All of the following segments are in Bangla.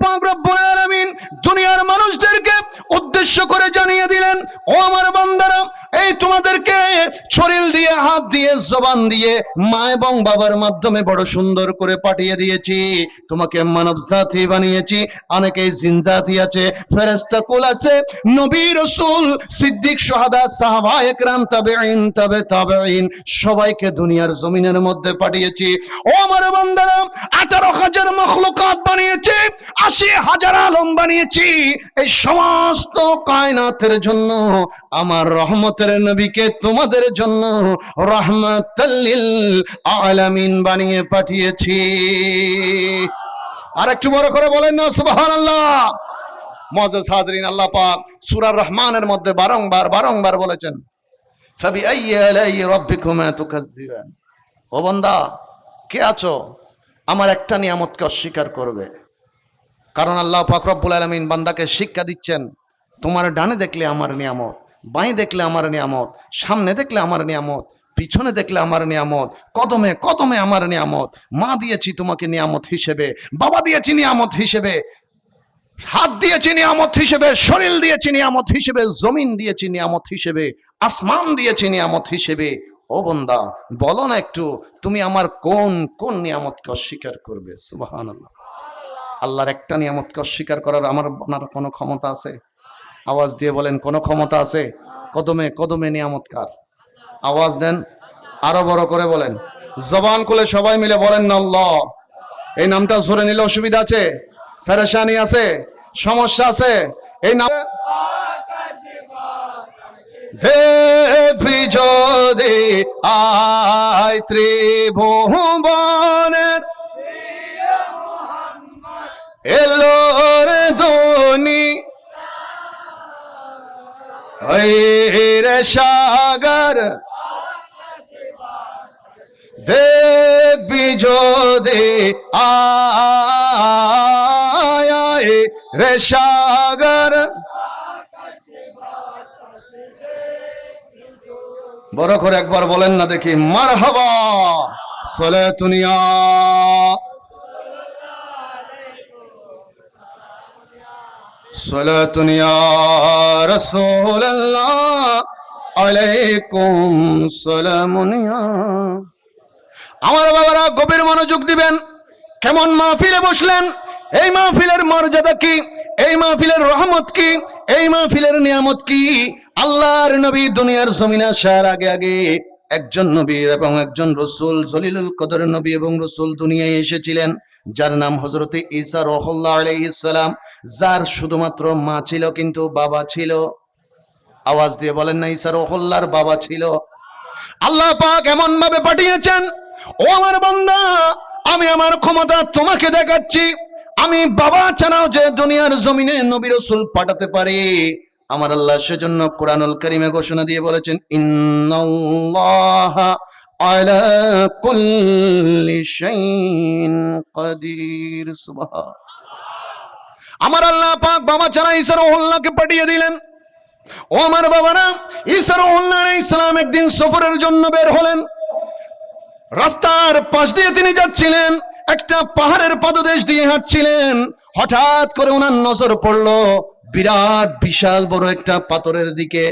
পাক রব্বুল আলামিন দুনিয়ার মানুষদেরকে উদ্দেশ্য করে জানিয়ে দিলেন, ও আমার বান্দারা, এই তোমাদেরকে শরীর দিয়ে, হাত দিয়ে, জবান দিয়ে, মা এবং বাবার মাধ্যমে বড় সুন্দর করে পাঠিয়ে দিয়েছি। তোমাকে মানব জাতি বানিয়েছি। অনেকেই জিন জাতি আছে, ফেরেশতা কুল আছে, নবী রাসূল, সিদ্দিক, শুহাদা, সাহাবায়ে কেরাম, তাবেঈন, তাবে তাবেঈন, সবাইকে দুনিয়ার জমিনের মধ্যে পাঠিয়েছি। ও আমার বান্দারা, 18,000 মাখলুকাত বানিয়েছি, 80,000 আলম বানিয়েছি। এই সমস্ত কায়নাতের জন্য আমার রহমতের নবীকে তোমাদের জন্য রাহমাতাল লিল আলামিন বানিয়ে পাঠিয়েছি। আর একটু বড় করে বলেন না সুবহানাল্লাহ। মুআজ্জাজ হাজরিন, আল্লাহ পাক সূরা রহমানের মধ্যে বারংবার বলেছেন, ফাবিআইয়ি আলাই রাব্বিকুমা তুকাজ্জিবান। ও বান্দা, কে আছো আমার একটা নিয়ামতকে অস্বীকার করবে? কারণ আল্লাহ পাক রব্বুল আলামিন বান্দাকে শিক্ষা দিচ্ছেন, তোমার ডানে দেখলে আমার নিয়ামত, বাঁয়ে দেখলে আমার নিয়ামত, সামনে দেখলে আমার নিয়ামত, পিছনে দেখলে আমার নিয়ামত, কদমে কদমে আমার নিয়ামত। মা দিয়েছি তোমাকে নিয়ামত হিসেবে, বাবা দিয়েছি নিয়ামত হিসেবে, হাত দিয়েছি নিয়ামত হিসেবে, শরীর দিয়েছি নিয়ামত হিসেবে, জমিন দিয়েছি নিয়ামত হিসেবে, আসমান দিয়েছি নিয়ামত হিসেবে। ও বান্দা, বলো না একটু, তুমি আমার কোন কোন নিয়ামতকে অস্বীকার করবে? সুবহানাল্লাহ। আল্লাহর একটা নিয়ামতকে অস্বীকার করার আমার আপনার কোনো ক্ষমতা আছে? আওয়াজ দিয়ে বলেন, কোনো ক্ষমতা আছে? কদমে কদমে নিয়ামত কার? আওয়াজ দেন, আরো বড় করে বলেন, জবান খুলে সবাই মিলে বলেন না আল্লাহ। এই নামটা জোরে নিলে অসুবিধা আছে? পেরেশানি আছে? সমস্যা আছে? এই নাম দেখবি যদি আয় ত্রিভুবনের এলোর ধনি রে সাগর, দেখবি যদি আয় রে সাগর। বড় করে একবার বলেন না দেখি, মারহাবা সালাতুনিয়া। সালাতুনিয়া রাসূলুল্লাহ আলাইকুম সালামুনিয়া। আমার বাবারা গভীর মনোযোগ দিবেন। কেমন মাহফিলে বসলেন? এই মাহফিলের মর্যাদা কি? এই মাহফিলের রহমত কি? এই মাহফিলের নিয়ামত কি? আল্লাহর নবী দুনিয়ার জমিনে আসার আগে আগে একজন নবী এবং একজন রাসূল, জলিলুল কদর নবী এবং রাসূল দুনিয়ায় এসেছিলেন, যার নাম হযরতে ঈসা রুহুল্লাহ আলাইহিস সালাম, যার শুধুমাত্র মা ছিল কিন্তু বাবা ছিল। আওয়াজ দিয়ে বলেন না, ঈসা রুহুল্লাহর বাবা ছিল। আল্লাহ পাক এমন ভাবে পাঠিয়েছেন, ও আমার বান্দা, আমি আমার ক্ষমতা তোমাকে দেখাচ্ছি। আমি বাবা ছাড়াও যে দুনিয়ার জমিনে নবী রাসূল পাঠাতে পারি, আমার আল্লাহ সেজন্য কোরআনুল কারীমে ঘোষণা দিয়ে বলেছেন, ইন্নাল্লাহা আলা কুল্লি শাইইন কাদির। সুবহান। আমার আল্লাহ পাক বাবা ছাড়া ঈসা রুহুল্লাহকে পাঠিয়ে দিলেন। ও আমার বাবারা, ঈসা রুহুল্লাহ আলাইহিস সালাম একদিন সফরের জন্য বের হলেন। রাস্তার পাশ দিয়ে তিনি যাচ্ছিলেন, একটা পাহাড়ের পাদদেশ দিয়ে হাঁটছিলেন। হঠাৎ করে ওনার নজর পড়লো বিরাট বিশাল বড় একটা পাথরের দিকে,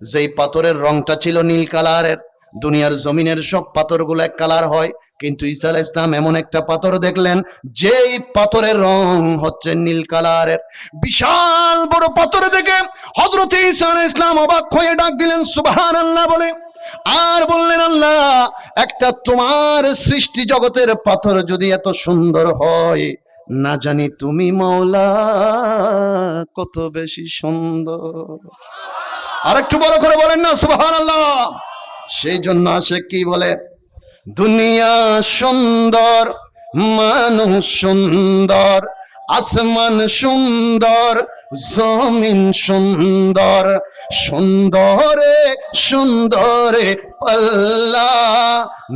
যেই পাথরের রংটা ছিল নীল কালারের। দুনিয়ার জমিনের সব পাথরগুলো এক কালার হয়, কিন্তু ঈসা আলাইহিস সালাম এমন একটা পাথর দেখলেন যেই পাথরের রং হচ্ছে নীল কালারের। বিশাল বড় পাথর দেখে হযরত ঈসা আলাইহিস সালাম অবাক হয়ে ডাক দিলেন সুবহানাল্লাহ বলে, আর বললেন, আল্লাহ, একটা তোমার সৃষ্টি জগতের পাথর যদি এত সুন্দর হয়, না জানি তুমি মাওলা কত বেশি সুন্দর। আর একটু বড় করে বলেন না সুবহানাল্লাহ। সেই জন্য আসে কি বলে, দুনিয়া সুন্দর, মানুষ সুন্দর, আসমান সুন্দর, জমিন সুন্দর, সুন্দরে সুন্দরে পাল্লা,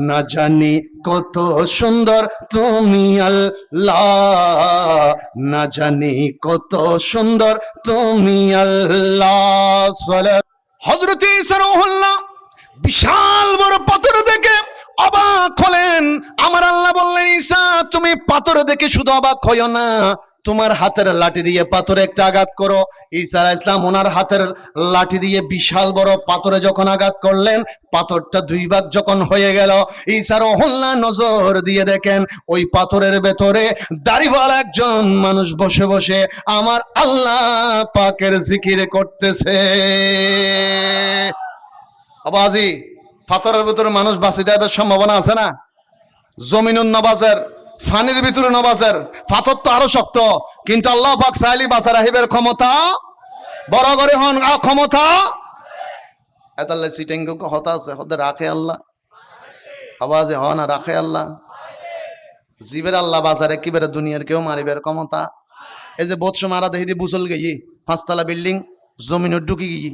না জানি কত সুন্দর তুমি আল্লাহ, না জানি কত সুন্দর তুমি আল্লাহ। হযরত ঈসা রুহুল্লাহ বিশাল বড় পাথর দেখে অবাক হলেন। আমার আল্লাহ বললেন, ঈসা, তুমি পাথর দেখে শুধু অবাক হইও না, তোমার হাতের লাঠি দিয়ে পাথরে একটা আঘাত করো। ঈসা আলাইহিস সালাম ওনার হাতের লাঠি দিয়ে বিশাল বড় পাথরে যখন আঘাত করলেন, পাথরটা দুই ভাগ যখন হয়ে গেল, ঈসা রুহুল্লাহ নজর দিয়ে দেখেন ওই পাথরের ভেতরে দাড়িওয়ালা একজন মানুষ বসে বসে আমার আল্লাহ পাকের জিকির করতেছে। আবাজি, পাথরের ভিতরে মানুষ বাঁচি যাবার সম্ভাবনা আছে না? জমিনুন নবাজের ফানির ভিতরে নবাজের পাথর তো আরো শক্ত, কিন্তু আল্লাহ পাক চাইলে বাঁচা রাখিবের ক্ষমতা বড় করে হন ক্ষমতা এতাল্লা সিটেঙ্গ হতা আছে হতে রাখে আল্লাহ। আওয়াজে হ না রাখে আল্লাহ। জীবের আল্লাহ বাজারে কি বেড়ে দুনিয়ার কেউ মারিবের ক্ষমতা। এই যে বৎস মারা দেখি দিয়ে বুসল গিয়ে 5 তলা বিল্ডিং জমিনের ঢুকি গিয়ে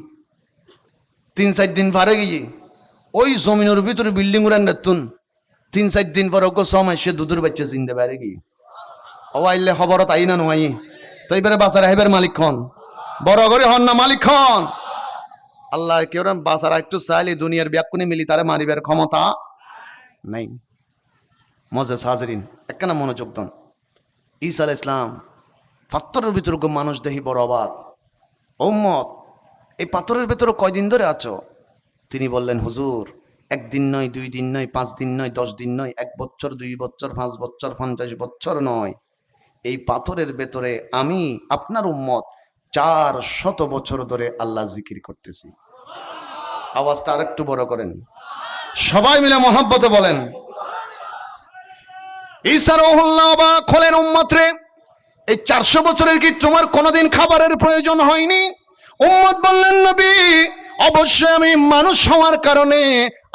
3-4 দিন পারে গিয়ে ওই জমিনের ভিতরে বিল্ডিং উড়ান তুন 3-4 দিন পর ওকে 6 মাসে দুধের বাচ্চা চিনতে পারে গিয়ে ও আইলে খবরত আই না নয় তো এবারে বাজারে হেবের মালিক খন বড় করে হন না মালিক খন। আল্লাহ কেউ বাজার একটু চাইলে দুনিয়ার ব্যাকুনি মিলি তারে মারিবার ক্ষমতা নাই। মজা হাজরিন একখানা মনোযোগ দেন। ঈসা আলাইহিস সালাম পাথরের ভিতরে মানুষ দেখি বড় অবাক, উম্মত এই পাথরের ভিতরে কয়দিন ধরে আছো? তিনি বললেন, হুজুর 1 দিন নয়, 2 দিন নয়, 5 দিন নয়, 10 দিন নয়, 1 বছর, 2 বছর, 5 বছর, 50 বছর নয়, এই পাথরের ভেতরে আমি আপনার উম্মত 400 বছর ধরে আল্লাহ জিকির করতেছি। আওয়াজটা আরেকটু বড় করেন, সবাই মিলে মহব্বতে বলেন। ঈসা রুহুল্লাহ অবাক হলেন, উম্মত রে এই 400 বছরের কি তোমার কোনোদিন খাবারের প্রয়োজন হয়নি? উম্মত বললেন, নবী অবশ্যই আমি মানুষ হওয়ার কারণে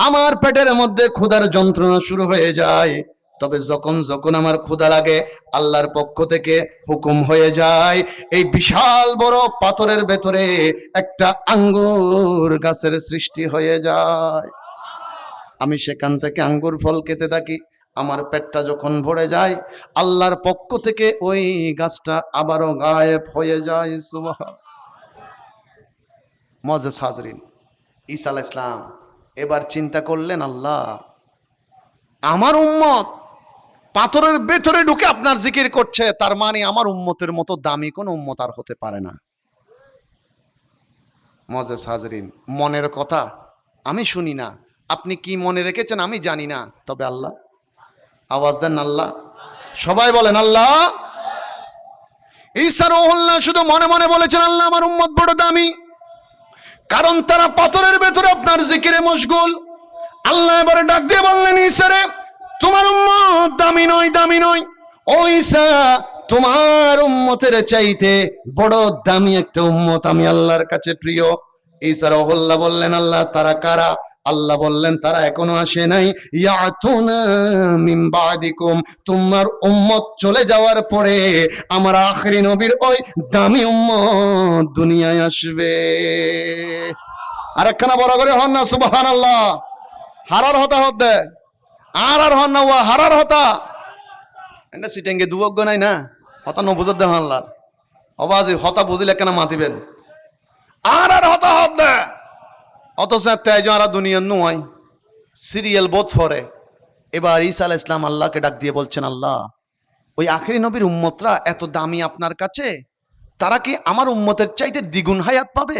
আমার পেটের মধ্যে ক্ষুধার যন্ত্রণা শুরু হয়ে যায়, তবে যখন যখন আমার ক্ষুধা লাগে আল্লাহর পক্ষ থেকে হুকুম হয়ে যায় এই বিশাল বড় পাথরের ভেতরে একটা আঙ্গুর গাছের সৃষ্টি হয়ে যায়। আমি সেখান থেকে আঙ্গুর ফল খেতে থাকি। আমার পেটটা যখন ভরে যায় আল্লাহর পক্ষ থেকে ওই গাছটা আবারও গায়েব হয়ে যায়। সুবহান। মুআজ্জাজ হাজরিন, ঈসা আলাইহিস সালাম এবার চিন্তা করলেন, আল্লাহ আমার উম্মত পাথরের ভেতরে ঢুকে আপনার জিকির করছে, তার মানে আমার উম্মতের মতো দামি কোন উম্মত আর হতে পারে না। মুআজ্জাজ হাজরিন, মনের কথা আমি শুনি না, আপনি কি মনে রেখেছেন আমি জানি না, তবে আল্লাহ, আওয়াজ দেন আল্লাহ, সবাই বলেন আল্লাহ। ঈসা রুহুল্লাহ শুধু মনে মনে বলেছেন, আল্লাহ আমার উম্মত বড় দামি, কারণ তারা পাথরের ভেতরে আপনার জিকিরে মশগুল। আল্লাহ এবারে ডাক দিয়ে বললেন, ঈসা রে তোমার উম্মত দামি নয়, দামি নয়। ও ঈসা, তোমার উম্মতের চাইতে বড় দামি একটা উম্মত আমি আল্লাহর কাছে প্রিয়। ঈসা রুহুল্লাহ বললেন, আল্লাহ তারা কারা? আল্লাহ বললেন, তারা এখনো আসে নাই। ইয়াতুনা মিন বাদিকুম, তোমার উম্মত চলে যাওয়ার পরে আমার আখেরি নবীর ওই দামি উম্মত দুনিয়ায় আসবে। আরেকখানা বড় করে হন না সুবহানাল্লাহ। হারার হতা হতে আর হন না ওয়া হারার হতা এটা সিটেঙ্গে দুবজ্ঞ নাই না, হতা ন বুঝতে দেন আল্লাহ। অবাজি হতা বুঝিলে কেন মাতিবেন আর হতা হতে অথচ তেজরা দুনিয়া নয় সিরিয়াল বোধ ফরে। এবার ঈসা আলাইহিস সালাম আল্লাহকে ডাক দিয়ে বলছেন, আল্লাহ ওই আখেরি নবীর উম্মতরা এত দামি আপনার কাছে, তারা কি আমার উম্মতের চাইতে দ্বিগুণ হায়াত পাবে?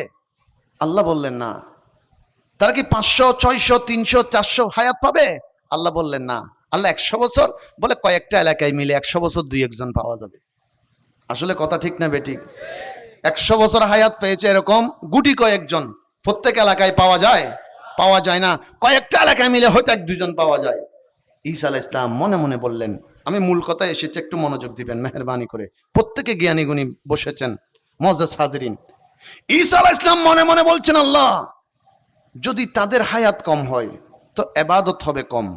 আল্লাহ বললেন না। তারা কি 500, 600, 300, 400 হায়াত পাবে? আল্লাহ বললেন না। আল্লাহ 100 বছর বলে কয়েকটা এলাকায় মিলে 100 বছর 2-1 পাওয়া যাবে। আসলে কথা ঠিক না বেঠিক? 100 বছর হায়াত পেয়েছে এরকম গুটি কয়েকজন প্রত্যেক এলাকায় পাওয়া যায়? পাওয়া যায় না। কয়েকটা এলাকায় মিলে হয়তো 1-2 পাওয়া যায়। ঈসা আলাইহিস সালাম মনে মনে বললেন, আমি মূল কথায় এসেছি, একটু মনোযোগ দিবেন মেহেরবানি করে। প্রত্যেকে জ্ঞানী গুণী বসেছেন। মুআজ্জাজ হাজরিন, ঈসা আলাইহিস সালাম মনে মনে বলছেন, আল্লাহ যদি তাদের হায়াত কম হয় তো ইবাদত হবে কম,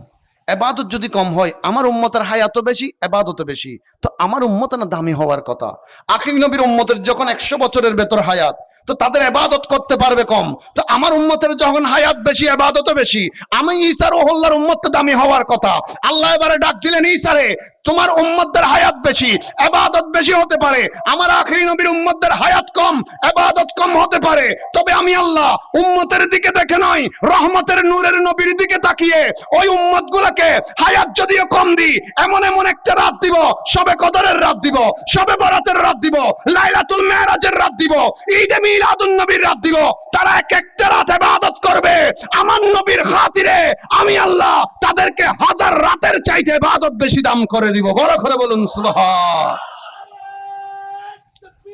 ইবাদত যদি কম হয় আমার উম্মতের হায়াতও বেশি, ইবাদতও বেশি, তো আমার উম্মত না দামি হওয়ার কথা। আখির নবীর উম্মতের যখন 100 বছরের ভেতর হায়াত, তো তাদের ইবাদত করতে পারবে কম। তো আমার উম্মতের যখন হায়াত বেশি, ইবাদতও বেশি, আমি ঈসা রুহুল্লাহর উম্মত দামি হওয়ার কথা। আল্লাহ এবারে ডাক দিলেন, ঈসারে তোমার উম্মতদের হায়াত বেশি, ইবাদত বেশি হতে পারে। আমার আখিরি নবীর উম্মতদের হায়াত কম, ইবাদত কম হতে পারে। তবে আমি আল্লাহ উম্মতের দিকে দেখে নয়, রহমতের নূরের নবীর দিকে তাকিয়ে ওই উম্মতগুলোকে হায়াত যদিও কম দিই, এমন এমন একটা রাত দিব, শবে কদরের রাত দিব, শবে বরাতের রাত দিব, লাইলাতুল মেরাজের রাত দিব, ঈদে মিলাদুন নবীর রাত দিব। তারা এক একটা রাত ইবাদত করবে আমার নবীর খাতিরে। আমি আল্লাহ তাদেরকে হাজার রাতের চাইতে ইবাদত বেশি দাম করে দিব। বড় করে বলুন সুবহান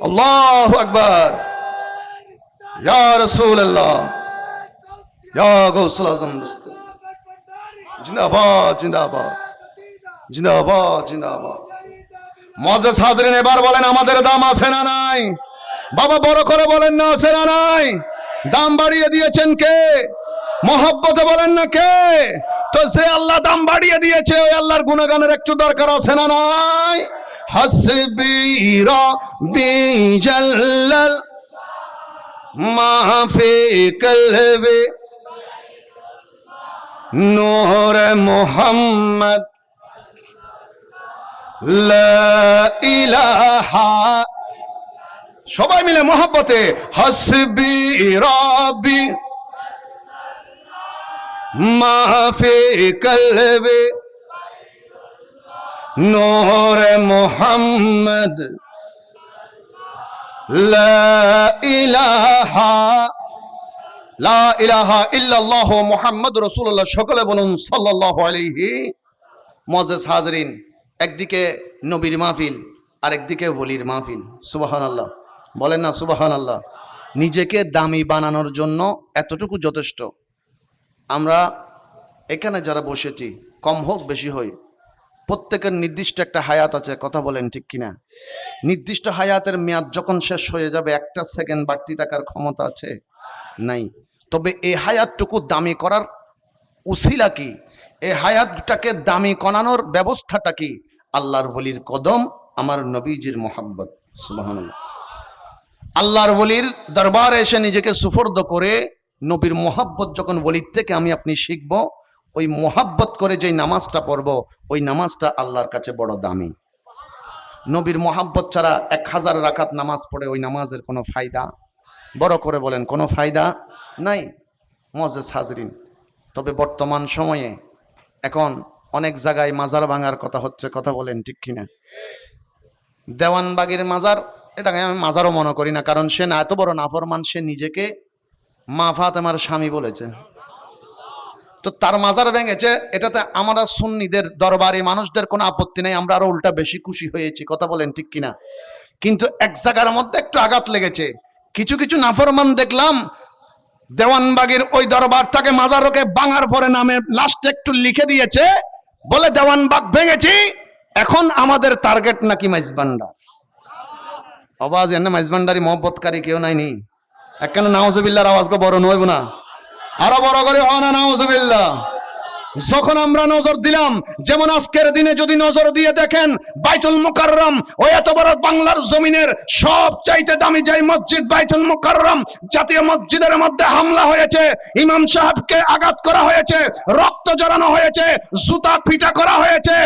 আল্লাহু আকবার। ইয়া রাসূলুল্লাহ, ইয়া গাউসুল আজম, জিন্দাবাদ জিন্দাবাদ জিন্দাবাদ জিন্দাবাদ। মুআজ্জাজ হাজরিন, এবার বলেন আমাদের দাম আছে না নাই? বাবা বড় করে বলেন না আছে না নাই? দাম বাড়িয়ে দিয়েছেন কে? মহব্বতে বলেন না কে? তো সে আল্লাহ দাম বাড়িয়ে দিয়েছে, ওই আল্লাহর গুণগানের একটু দরকার আছে না নাই? হাসবি রাব্বি জাল্লাল মা ফি কলবি নূর মুহাম্মদ লা ইলাহা। সবাই মিলে মহব্বতে হাসবি রাব্বি মা ফি কলবি নূর মুহাম্মদ লা ইলাহা লা ইলাহা ইল্লাল্লাহু মুহাম্মাদুর রাসূলুল্লাহ। সকলে বলুন সাল্লাল্লাহু আলাইহি। মুআজ্জাজ হাজরিন, একদিকে নবীর মাহফিল আর একদিকে ওলির মাহফিল। সুবহানাল্লাহ বলেন না সুবহানাল্লাহ। নিজেকে দামি বানানোর জন্য এতটুকু যথেষ্ট। আমরা এখানে যারা বসেছি, কম হোক বেশি হই, প্রত্যেকের নির্দিষ্ট একটা হায়াত আছে। কথা বলেন ঠিক কিনা? নির্দিষ্ট হায়াতের মেয়াদ যখন শেষ হয়ে যাবে, একটা সেকেন্ড বাড়তি থাকার ক্ষমতা আছে? নাই। তবে এই হায়াতটুকু দামি করার উসিলা কি? এই হায়াতটাকে দামি করানোর ব্যবস্থাটা কি? আল্লাহর ওলির কদম, আমার নবীজির মোহাব্বত। সুবহানাল্লাহ। আল্লাহর ওলির দরবারে এসে নিজেকে সুফর্দ করে নবীর মোহাব্বত যখন ওলির থেকে আমি আপনি শিখব, ওই মোহাব্বত করে যেই নামাজটা পড়ব, ওই নামাজটা আল্লাহর কাছে বড় দামি। নবীর মোহাব্বত ছাড়া 1000 রাকাত নামাজ পড়ে ওই নামাজের কোনো ফায়দা, বড় করে বলেন, কোনো ফায়দা নাই। মুআজ্জাজ হাজরিন, তবে বর্তমান সময়ে এখন অনেক জায়গায় মাজার ভাঙার কথা হচ্ছে। কথা বলেন ঠিক কিনা? দেওয়ানবাগের মাজার, এটাকে আমি মাজারও মনে করি না, কারণ সে না এত বড় নাফরমান, সে নিজেকে মা ফাতেমার স্বামী বলেছে। তো তার মাজার ভেঙেছে, এটাতে আমরা সুন্নিদের দরবারে মানুষদের কোনো আপত্তি নেই, আমরা আরো উল্টা বেশি খুশি হয়েছি। কথা বলেন ঠিক কিনা? কিন্তু এক জায়গার মধ্যে একটু আঘাত লেগেছে। কিছু কিছু নাফরমান দেখলাম দেওয়ানবাগের ওই দরবারটাকে মাজারকে ভাঙার পরে নামে লাস্টে একটু লিখে দিয়েছে, বলে দেওয়ানবাগ ভেঙেছি, এখন আমাদের টার্গেট নাকি মাইজভান্ডার। আওয়াজ এনে মাইজভান্ডারি মহব্বতকারী কেউ নাইনি? একখানে নাউজুবিল্লাহর আওয়াজ গো বড় নইব না? আরো বড় করে হয় না নাউজুবিল্লাহ? যখন আমরা নজর দিলাম, যেমন আজকের দিনে যদি নজর দিয়ে দেখেন, বাইতুল মুকাররম, ওই এত বড় বাংলার জমিনের সবচাইতে দামি যেই মসজিদ বাইতুল মুকাররম, জাতীয় মসজিদের মধ্যে হামলা হয়েছে, ইমাম সাহেবকে আঘাত করা হয়েছে, রক্ত জড়ানো হয়েছে, জুতা পিটা করা হয়েছে,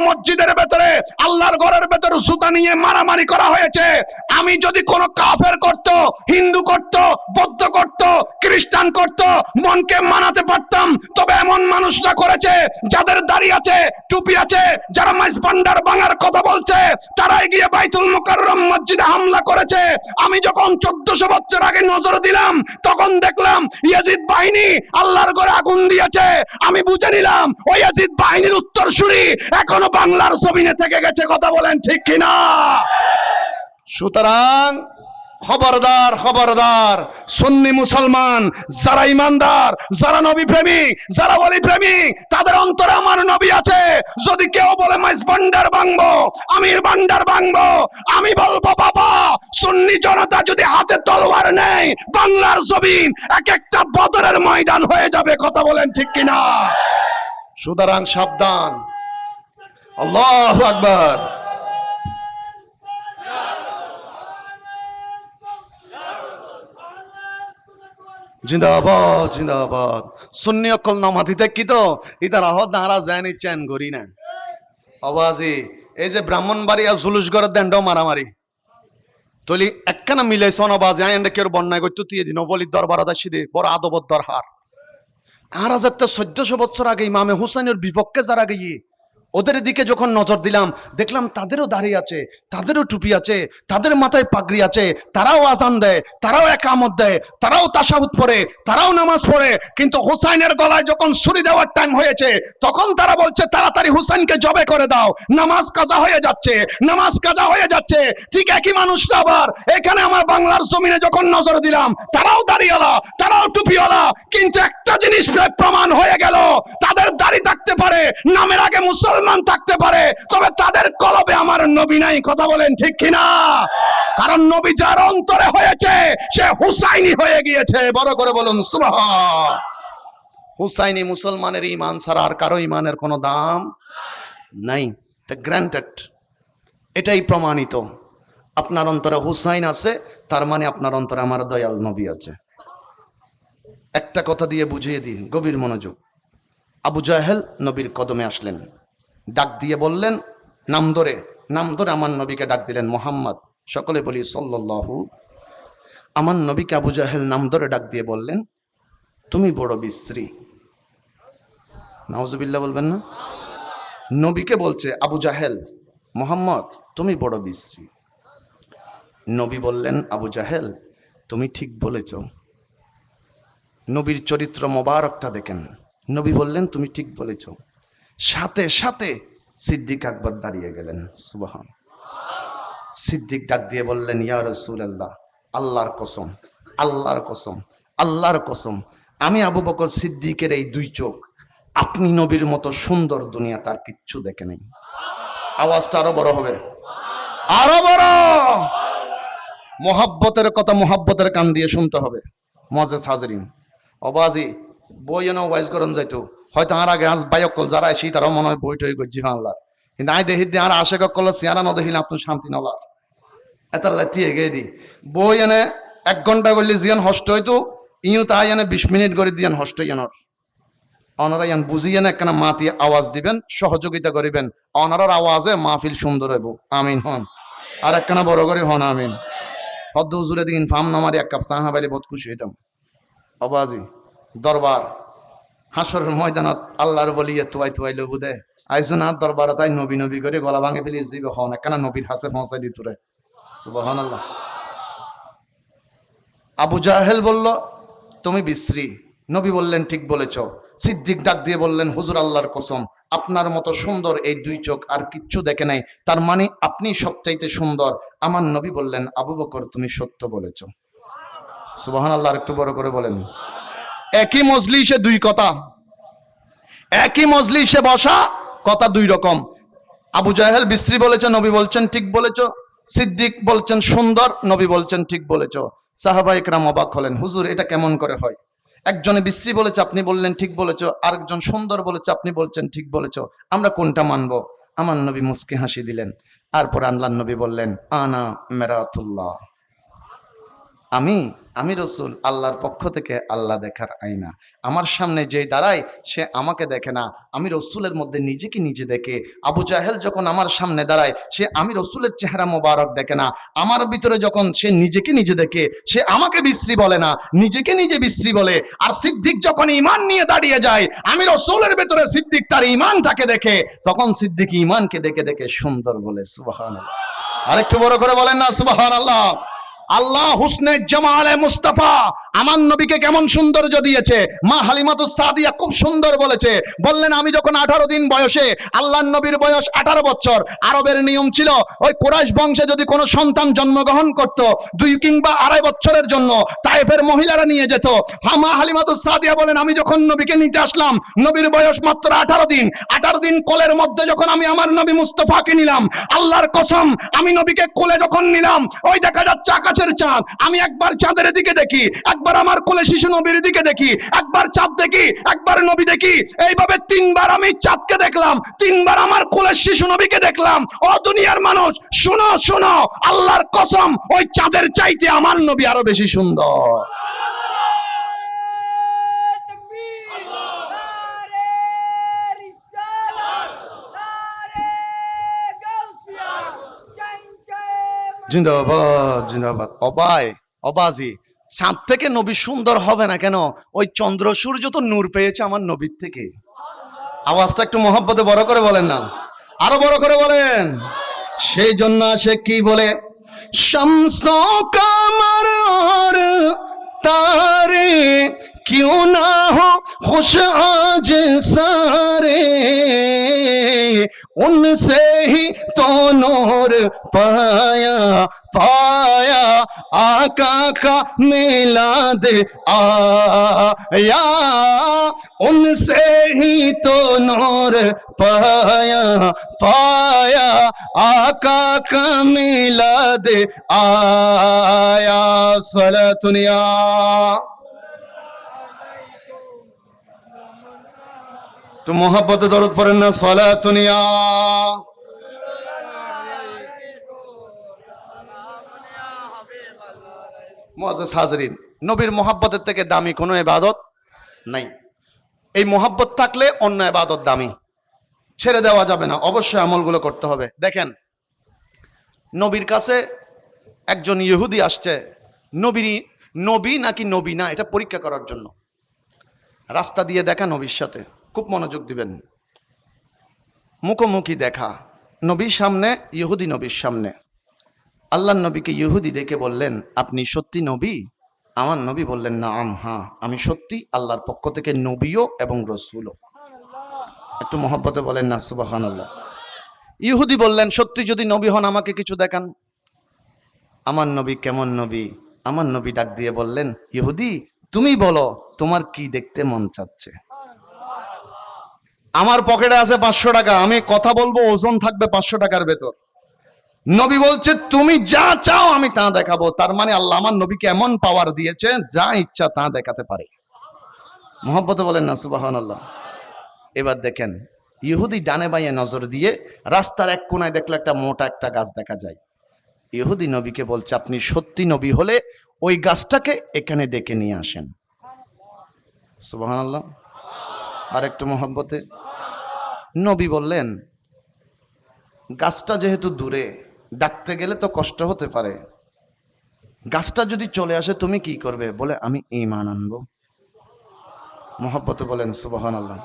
মসজিদের ভেতরে আল্লাহর ঘরের ভেতরে জুতা নিয়ে মারামারি করা হয়েছে। আমি যদি কোনো কাফের করত, হিন্দু করত, বৌদ্ধ করত, খ্রিস্টান করত, মনকে মানাতে পারতাম। তবে এমন মানুষরা করেছে যাদের দাড়ি আছে, টুপি আছে, যারা মাইজভান্ডার ভাঙার কথা বলছে, তারাই গিয়ে বাইতুল মুকাররম মসজিদে হামলা করেছে। আমি যখন 1400 বছর আগে নজর দিলাম, তখন দেখলাম ইয়াজিদ বাহিনী আল্লাহর ঘরে আগুন দিয়েছে। আমি বুঝে নিলাম ওই ইয়াজিদ বাহিনীর উত্তরসূরি এখনো বাংলার জমিনে থেকে গেছে। কথা বলেন ঠিক কিনা? সুতরাং খবরদার খবরদার, সুন্নি মুসলমান যারা ইমানদার, যারা নবী প্রেমিক, যারা ওলি প্রেমিক, তাদের অন্তরে আমার নবী আছে। যদি কেউ বলে মাইজভান্ডার ভাঙবো, আমির ভান্ডার ভাঙবো, আমি বলবো বাবা, সুন্নি জনতা যদি হাতে তলোয়ার নেয়, বাংলার জমিন এক একটা বদরের ময়দান হয়ে যাবে। কথা বলেন ঠিক কিনা? সুতরাং সাবধান। আল্লাহু আকবার। জিন্দাবাদ জিন্দাবাদ। সুন্নি অকল নামাতিতে কি তো ইতার আহ দাঁড়া যায়নি চ্যান করি না আওয়াজি। এই যে ব্রাহ্মণবাড়িয়া জুলুস গড়ের দেন্ড মারামারি তলি একখানা মিলাইছ নবাজে আইন্ডা কেউ বন্যায় করতো তুই দিন বলির দরবার আদাসি দে বড় আদবর দরহার। আর হাজার 1400 বছর আগে ইমামে হুসাইনের বিপক্ষে যারা গিয়ে ওদের দিকে যখন নজর দিলাম দেখলাম তাদেরও দাড়ি আছে, তাদেরও টুপি আছে, তাদের মাথায় পাগড়ি আছে, তারাও আজান দেয়, তারাও একামত দেয়, তারাও তাশাহুদ পড়ে, তারাও নামাজ পড়ে। কিন্তু হুসাইনের গলায় যখন ছুরি দেওয়ার টাইম হয়েছে তখন তারা বলছে তাড়াতাড়ি হুসাইনকে জবে করে দাও, নামাজ কাজা হয়ে যাচ্ছে, নামাজ কাজা হয়ে যাচ্ছে। ঠিক একই মানুষটা আবার এখানে আমার বাংলার জমিনে যখন নজর দিলাম তারাও দাড়িওয়ালা, তারাও টুপিওয়ালা, কিন্তু একটা জিনিস প্রমাণ হয়ে গেল তাদের দাড়ি থাকতে পারে, নামের আগে মুসলমান থাকতে পারে, তবে তাদের কলবে আমার নবী নাই। কথা বলেন ঠিক কিনা? কারণ নবী যার অন্তরে হয়েছে সে হুসাইনি হয়ে গিয়েছে। বড় করে বলুন সুবহান। হুসাইনি মুসলমানের ঈমান ছাড়া আর কারো ঈমানের কোনো দাম নাই, এটা গ্র্যান্টেড, এটাই প্রমাণিত। আপনার অন্তরে হুসাইন আছে তার মানে আপনার অন্তরে আমার দয়াল নবী আছে। একটা কথা দিয়ে বুঝিয়ে দিই, গভীর মনোযোগ। আবু জাহেল নবীর কদমে আসলেন, ডাক দিয়ে বললেন নাম ধরে আমার নবীকে ডাক দিলেন মোহাম্মদ। সকলে বলি সাল্লাল্লাহু। আমার নবীকে আবু জাহেল নাম ধরে ডাক দিয়ে বললেন তুমি বড় বিশ্রী। নাউজুবিল্লাহ বলবেন না? নবীকে বলছে আবু জাহেল মোহাম্মদ তুমি বড় বিশ্রী। নবী বললেন আবু জাহেল তুমি ঠিক বলেছ। নবীর চরিত্র মোবারকটা দেখেন। নবী বললেন তুমি ঠিক বলেছ। সাথে সাথে সিদ্দিক আকবর দাঁড়িয়ে গেলেন। সুবহান। সিদ্দিক ডাক দিয়ে বললেন ইয়া রাসূলুল্লাহ, আল্লাহর কসম, আল্লাহর কসম, আল্লাহর কসম, আমি আবু বকর সিদ্দিকের এই দুই চোখ আপনি নবীর মতো সুন্দর দুনিয়া তার কিচ্ছু দেখে নেই। আওয়াজটা আরো বড় হবে, আরো বড়। মোহাব্বতের কথা মোহাব্বতের কান দিয়ে শুনতে হবে। মজেস হাজরিন অবাজি বই এনে ওয়াইজ করন যাইতো হয়তো আর আগে আজ বায়কল যারা আসি তারা মনে হয় বই টই করছি আল্লাহ, কিন্তু আই দেখি আর আশে কল চেয়ারা ন দেখিলে আপনার শান্তি নলার এত লাতিয়ে গিয়ে দি বই এনে 1 ঘন্টা করলে জিয়ান হষ্ট হইতো ইউ তাই এনে 20 মিনিট করে দিয়ান হষ্ট ইয়ানোর অনারা ইয়ান বুঝিয়ে না একখানা মাতি আওয়াজ দিবেন, সহযোগিতা করিবেন, অনারার আওয়াজে মাহফিল সুন্দর হইব। আমিন হন। আর একখানা বড় করে হন আমিন। হদ্দ হুজুরে দিন ফাম নামারি 1 কাপ চা হাবাইলে বহুত খুশি হইতাম। অবাজি দরবার হাসরের ময়দানত আল্লাহর বলিয়ে তুয়াই তুয়াইলো বুদে আইসুন আর দরবার তাই নবী নবী করে গলা ভাঙে ফেলি যাইব হন একখানা নবীর হাসে পৌঁছাই দিত রে। সুবহানাল্লাহ। আবু জাহেল বলল তুমি বিশ্রী। নবী বললেন ঠিক বলেছ। সিদ্দিক ডাক দিয়ে বললেন হুজুর আল্লাহর কসম আপনার মতো সুন্দর এই দুই চোখ আর কিচ্ছু দেখে নাই, তার মানে আপনি সবচাইতে সুন্দর। আমার নবী বললেন আবু বকর তুমি সত্য বলেছ। সুবহানাল্লাহ। একটু বড় করে বলেন। একই মজলিসে দুই কথা, একই মজলিসে বসা কথা দুই রকম। আবু জাহেল বিশ্রী বলেছে, নবী বলছেন ঠিক বলেছ। সিদ্দিক বলছেন সুন্দর, নবী বলছেন ঠিক বলেছ। সাহাবা ইকরাম অবাক হলেন, হুজুর এটা কেমন করে হয়? একজনে বিশ্রী বলেছে আপনি বললেন ঠিক বলেছ, আরেকজন সুন্দর বলেছে আপনি বলছেন ঠিক বলেছ, আমরা কোনটা মানবো? আমার নবী মুস্কি হাসি দিলেন। তারপর আল্লাহর নবী বললেন আনা মেরাতুল্লাহ, আমি রসুল আল্লাহর পক্ষ থেকে আল্লাহ দেখার আয়না। আমার সামনে যে দাঁড়ায় সে আমাকে দেখে না, আমি রসুলের মধ্যে নিজেকে নিজে দেখে। আবু জাহেল যখন আমার সামনে দাঁড়ায় সে আমি রসুলের চেহারা মোবারক দেখে না, আমার ভিতরে যখন সে নিজেকে নিজে দেখে সে আমাকে বিশ্রী বলে না, নিজেকে নিজে বিশ্রী বলে। আর সিদ্দিক যখন ঈমান নিয়ে দাঁড়িয়ে যায় আমি রসুলের ভিতরে সিদ্দিক তার ঈমানটাকে দেখে, তখন সিদ্দিক ঈমানকে দেখে দেখে সুন্দর বলে। সুবহানাল্লাহ। আরেকটু বড় করে বলেন না সুবহানাল্লাহ। আল্লাহ হুসনে জামালে মুস্তাফা আমার নবীকে কেমন সৌন্দর্য দিয়েছে। মা হালিমাতুস সাদিয়া খুব সুন্দর বলেছে, বললেন আমি যখন 18 দিন বয়সে, আল্লাহর নবীর বয়স 18 বছর, আরবের নিয়ম ছিল ওই কুরাইশ বংশে যদি কোনো সন্তান জন্মগ্রহণ করত 2 কিংবা 2.5 বছরের জন্য তায়েফের মহিলারা নিয়ে যেত। মা হালিমাতুস সাদিয়া বলেন আমি যখন নবীকে নিতে আসলাম নবীর বয়স মাত্র 18 দিন। 18 দিন কোলের মধ্যে যখন আমি আমার নবী মুস্তাফাকে নিলাম, আল্লাহর কসম আমি নবীকে কোলে যখন নিলাম ওই দেখা যাচ্ছে আকাশের চাঁদ। আমি একবার চাঁদের দিকে দেখি, একবার আমার কোলে শিশু নবীর দিকে দেখি, একবার চাঁদ দেখি, একবার নবী দেখি, এইভাবে 3 বার আমি চাঁদকে দেখলাম, 3 বার আমার কোলে শিশু নবীকে দেখলাম। ও দুনিয়ার মানুষ শুনো শুনো, আল্লাহর কসম ওই চাঁদের চাইতে আমার নবী আরো বেশি সুন্দর। জিন্দাবাদ জিন্দাবাদ। অবাই অবাজি, চাঁদ থেকে নবী সুন্দর হবে না কেন? ওই চন্দ্র সূর্য তো নূর পেয়েছে আমার নবীর থেকে। আওয়াজটা একটু মহব্বতে বড় করে বলেন না, আরো বড় করে বলেন। সেই জন্য সে কি বলে, শামসো কামার और तारे क्यों ना हो खुश आज सारे, उनसे ही तो नूर पाया पाया आका का मिलाद आया, उनसे ही तो नूर पाया पाया आका का मिलाद आया। सलातुनिया तो मोहब्बत दरूद पढ़ें ना, सलातुनिया। মুআজ্জাজ হাজরিন, নবীর মোহাব্বতের থেকে দামি কোনো ইবাদত নাই। এই মোহাব্বত থাকলে অন্য ইবাদত দামি, ছেড়ে দেওয়া যাবে না, অবশ্যই আমলগুলো করতে হবে। দেখেন, নবীর কাছে একজন ইহুদি আসছে, নবী নাকি নবী না এটা পরীক্ষা করার জন্য। রাস্তা দিয়ে দেখা নবীর সাথে, খুব মনোযোগ দিবেন, মুখোমুখি দেখা, নবীর সামনে, ইহুদি নবীর সামনে। আল্লাহর নবীকে ইহুদি দেখে বললেন, আপনি সত্যি নবী? আমার নবী বললেন, নাম, হ্যাঁ আমি সত্যি আল্লাহর পক্ষ থেকে নবীও এবং রসুলও। একটু মহব্বতে বলেন না সুবহানাল্লাহ। ইহুদি বললেন, সত্যি যদি নবী হন আমাকে কিছু দেখান। আমার নবী কেমন নবী? আমার নবী ডাক দিয়ে বললেন, ইহুদি তুমি বলো তোমার কি দেখতে মন চাচ্ছে। আমার পকেটে আছে 500 টাকা, আমি কথা বলবো, ওজন থাকবে 500 টাকার ভেতর। নবী বলছে তুমি যা চাও আমি তা দেখাবো। তার মানে আল্লাহ আমার নবীকে এমন পাওয়ার দিয়েছে, যা ইচ্ছা তা দেখাতে পারে। মহব্বতে বলেন না সুবহানাল্লাহ। এবার দেখেন, ইহুদি ডানে বাইয়ে নজর দিয়ে রাস্তার এক কোনায় দেখলো একটা মোটা একটা গাছ দেখা যায়। ইহুদি নবীকে বলছে, আপনি সত্যি নবী হলে ওই গাছটাকে এখানে ডেকে নিয়ে আসেন। সুবহানাল্লাহ। আর একটু মহব্বতে। নবী বললেন, গাছটা যেহেতু দূরে, ডাকতে গেলে তো কষ্ট হতে পারে, গাছটা যদি চলে আসে তুমি কি করবে? বলে, আমি ঈমান আনবো। মহব্বতে বলেন সুবহানাল্লাহ।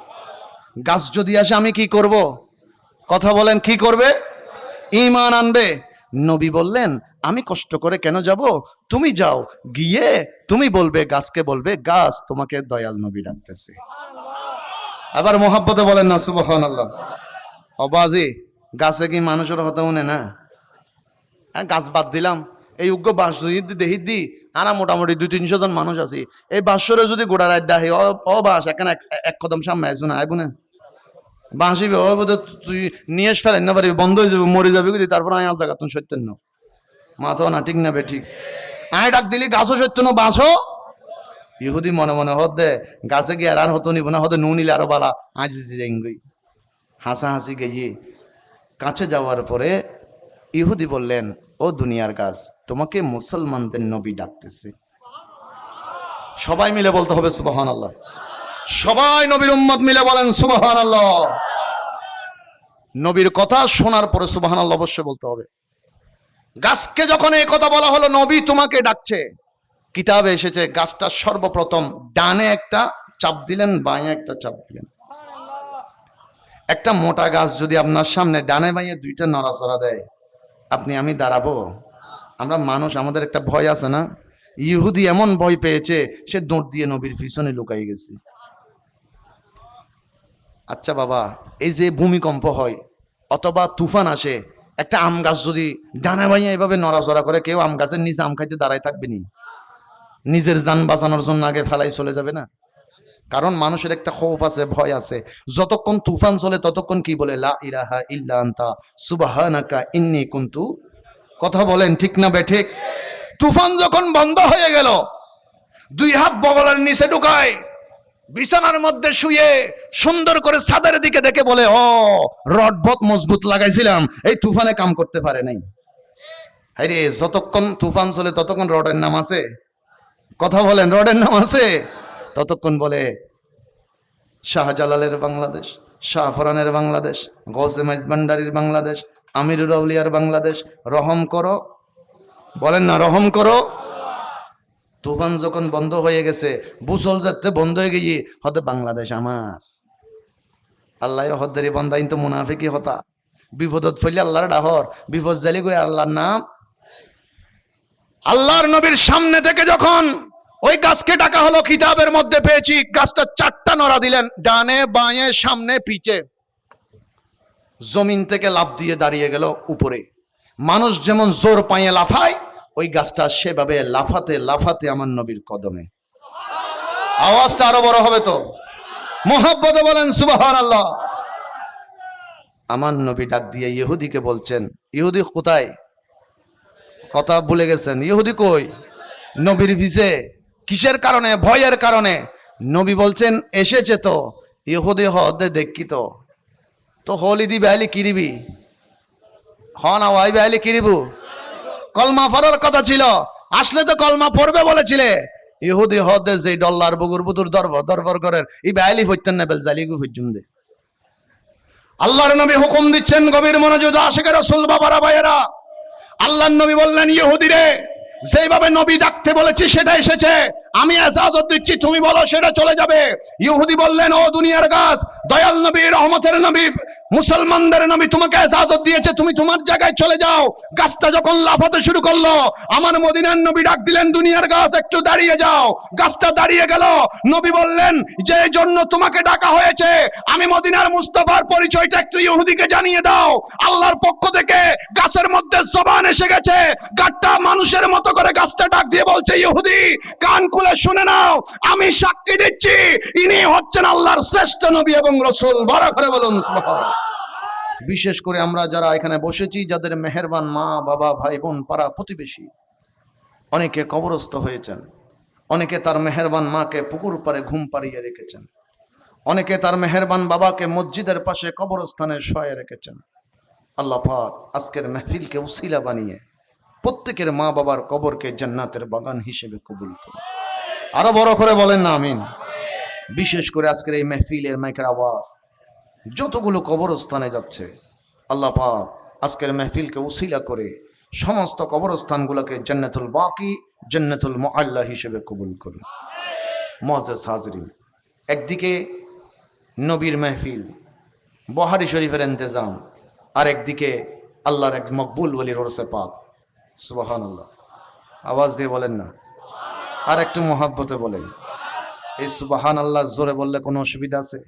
গাছ যদি আসে আমি কি করব? কথা বলেন, কি করবে? ঈমান আনবে। নবী বললেন, আমি কষ্ট করে কেন যাব? তুমি যাও, গিয়ে তুমি বলবে, গাছকে বলবে, গাছ তোমাকে দয়াল নবী ডাকতেছে। আবার মহব্বতে বলেন না সুবহানাল্লাহ। অবাজি, গাছে কি মানুষের হতে উনে না? গাছ বাদ দিলাম, এই উগ্র বাঁশ দেহি দি আনা মোটামুটি 200-300 জন মানুষ আছি। এই বাঁশরে যদি গোড়া রাত ডাহে, ও বাঁশ এখানে এক কদম সামনে আইসো না, আইবো না বাঁশিবে, ও বোধ তুই নিয়ে ফেলেন না পারি, বন্ধ হয়ে যাবে, মরে যাবে কিন্তু। তারপর আয় জায়গা তুমি সত্যেন না মাথা না, ঠিক না বে ঠিক? আয় ডাক দিলি গাছও সত্য না, বাঁশও। ইহুদি মনে মনে হতে গাছে গিয়ে আর হতো নিব না, হতে নু নিলে আরো বালা। আজ জিরেঙ্গই হাসাহাসি গিয়ে কাছে যাওয়ার পরে ইহুদি বললেন, ও দুনিয়ার গাছ, তোমাকে মুসলমানদের নবী ডাকতেছে। সবাই মিলে বলতে হবে সুবহানাল্লাহ। সবাই নবীর উম্মত মিলে বলেন সুবহানাল্লাহ। নবীর কথা শোনার পরে সুবহানাল্লাহ অবশ্যই বলতে হবে। গাছকে যখন এই কথা বলা হলো, নবী তোমাকে ডাকছে, কিতাবে এসেছে গাছটা সর্বপ্রথম ডানে একটা চাপ দিলেন, বাঁয়ে একটা চাপ দিলেন। একটা মোটা গাছ যদি আপনার সামনে ডানে বাঁয়ে দুইটা নড়াচড়া দেয়, আপনি আমি দাঁড়াবো? আমরা মানুষ, আমাদের একটা ভয় আছে না? ইহুদি এমন ভয় পেয়েছে, সে দৌড় দিয়ে নবীর পিছনে লুকাই গেছে। আচ্ছা বাবা, এই যে ভূমিকম্প হয় অথবা তুফান আসে, একটা আম গাছ যদি ডানা বাইয়া এভাবে নড়াচড়া করে, কেউ আম গাছের নিচে আম খাইতে দাঁড়ায় থাকবে নি? নিজের জান বাঁচানোর জন্য আগে ফেলাই চলে যাবে না? কারণ মানুষের একটা খৌফ আছে, ভয় আছে। যতক্ষণ তুফান চলে ততক্ষণ কি বলে, লা ইলাহা ইল্লা আনতা সুবহানাকা ইন্নী কুনতু। কথা বলেন ঠিক না বে ঠিক? তুফান যখন বন্ধ হয়ে গেল, 2 হাত বগলের নিচে ঢুকায়, বিছানার মধ্যে শুয়ে সুন্দর করে ছাদের দিকে দেখে বলে, ও রড বহুত মজবুত লাগাইছিলাম, এই তুফানে কাম করতে পারে নাই। আরে যতক্ষণ তুফান চলে ততক্ষণ রডের নাম আছে? কথা বলেন, রডের নাম আছে? ততক্ষণ বলে, শাহজালালের বাংলাদেশ, শাহফরানের বাংলাদেশ, গৌসে মাইজ ভান্ডারীর বাংলাদেশ, আমিরুল আউলিয়ার বাংলাদেশ, রহম করো বলেন না রহম করো। তুফান যখন বন্ধ হয়ে গেছে, বুসল যাতে বন্ধ হয়ে গিয়ে হতে বাংলাদেশ আমার আল্লাহ হদ্দারি বন্দাইন তো মুনাফিকি হতা বিপদত ফেলে আল্লাহর ডাহর বিপদ জালি গই আল্লাহর নাম। আল্লাহর নবীর সামনে থেকে যখন ওই গাছকে ডাকা হলো, কিতাবের মধ্যে পেয়েছি গাছটা 4টা নড়া দিলেন, ডানে বাঁয়ে সামনে পিছে। জমিন থেকে লাফ দিয়ে দাঁড়িয়ে গেল উপরে। মানুষ যেমন জোর পায়ে লাফায়, ওই গাছটা সেভাবে লাফাতে লাফাতে আমার নবীর কদমে। আওয়াজটা আরো বড় হবে তো, মোহাব্বতে বলেন সুবহানাল্লাহ। আমার নবী ডাক দিয়ে ইহুদিকে বলছেন, ইহুদি কোথায়? কথা ভুলে গেছেন, ইহুদি কই? নবীর ভিসে কিসের কারণে? ভয়ের কারণে। নবী বলছেন এসেছে তো। ইহুদি হদে দেখি তো তো হলি দি বেহালি কিরিবি হনা ওয়াই বেহালি কিরিবু। কলমা পড়ার কথা ছিল, আসলে তো কলমা পড়বে বলেছিলে। ইহুদি হদে যে ডল্লার বুগুর বুতুর দরবার করেন এই বেহালি হইতেন না বেল জালিগু হইজুম দে। আল্লাহর নবী হুকুম দিচ্ছেন, গভীর মনোযোগ আশিক রাসূল বাবারা ভাইয়েরা। আল্লাহর নবী বললেন ইহুদি রে, যেভাবে নবী ডাকতে বলেছি সেটা এসেছে, আমি ইজাজত দিচ্ছি, তুমি বলো সেটা চলে যাবে। ইহুদি বললেন ও দুনিয়ার গাছ, দয়াল নবী, রহমতের নবী, মুসলমানদের নবী তোমাকে ইজাজত দিয়েছে, তুমি তোমার জায়গায় চলে যাও। গাছটা যখন লাফাতে শুরু করলো, আমার মদিনার নবী ডাক দিলেন দুনিয়ার গাছ একটু দাঁড়িয়ে যাও। গাছটা দাঁড়িয়ে গেল। নবী বললেন যে জন্য তোমাকে ডাকা হয়েছে, আমি মদিনার মুস্তাফার পরিচয়টা একটু ইহুদিকে জানিয়ে দাও। আল্লাহর পক্ষ থেকে গাছের মধ্যে জবান এসে গেছে। গাছটা মানুষের মতো করে গাছটা ডাক দিয়ে বলছে, ইহুদি কান খুলে শুনে নাও, আমি সাক্ষী দিচ্ছি ইনি হচ্ছেন আল্লাহর শ্রেষ্ঠ নবী এবং রাসূল। বড় করে বলুন সুবহানাল্লাহ। বিশেষ করে আমরা যারা এখানে বসেছি, যাদের মেহেরবান মা বাবা ভাই বোন পাড়া প্রতিবেশী, অনেকে কবরস্থ হয়েছেন, অনেকে তার মেহেরবান মাকে পুকুর পাড়ে ঘুম পাড়িয়ে রেখেছেন, অনেকে তার মেহেরবান বাবাকে মসজিদের পাশে কবরস্থানে শোয়ে রেখেছেন। আল্লাহ পাক আজকের মাহফিলকে উসিলা বানিয়ে প্রত্যেকের মা বাবার কবরকে জান্নাতের বাগান হিসেবে কবুল করুন। আরো বড় করে বলেন না আমিন। বিশেষ করে আজকের এই মাহফিলের মাইকের আওয়াজ যতগুলো কবরস্থানে যাচ্ছে, আল্লাহ পাক আজকের মাহফিলকে উসিলা করে সমস্ত কবরস্থানগুলোকে জান্নাতুল বাকি, জান্নাতুল মুআল্লা হিসেবে কবুল করুন। মুআজ্জাজ হাজিরিন, একদিকে নবীর মাহফিল, বুখারী শরীফের ইন্তেজাম, আর একদিকে আল্লাহর এক মকবুল ওলির ওরসে পাক। সুবহানাল্লাহ। আওয়াজ দিয়ে বলেন না, আর একটু মহাব্বতে বলেন। এই সুবহানাল্লাহ জোরে বললে কোনো অসুবিধা আছে?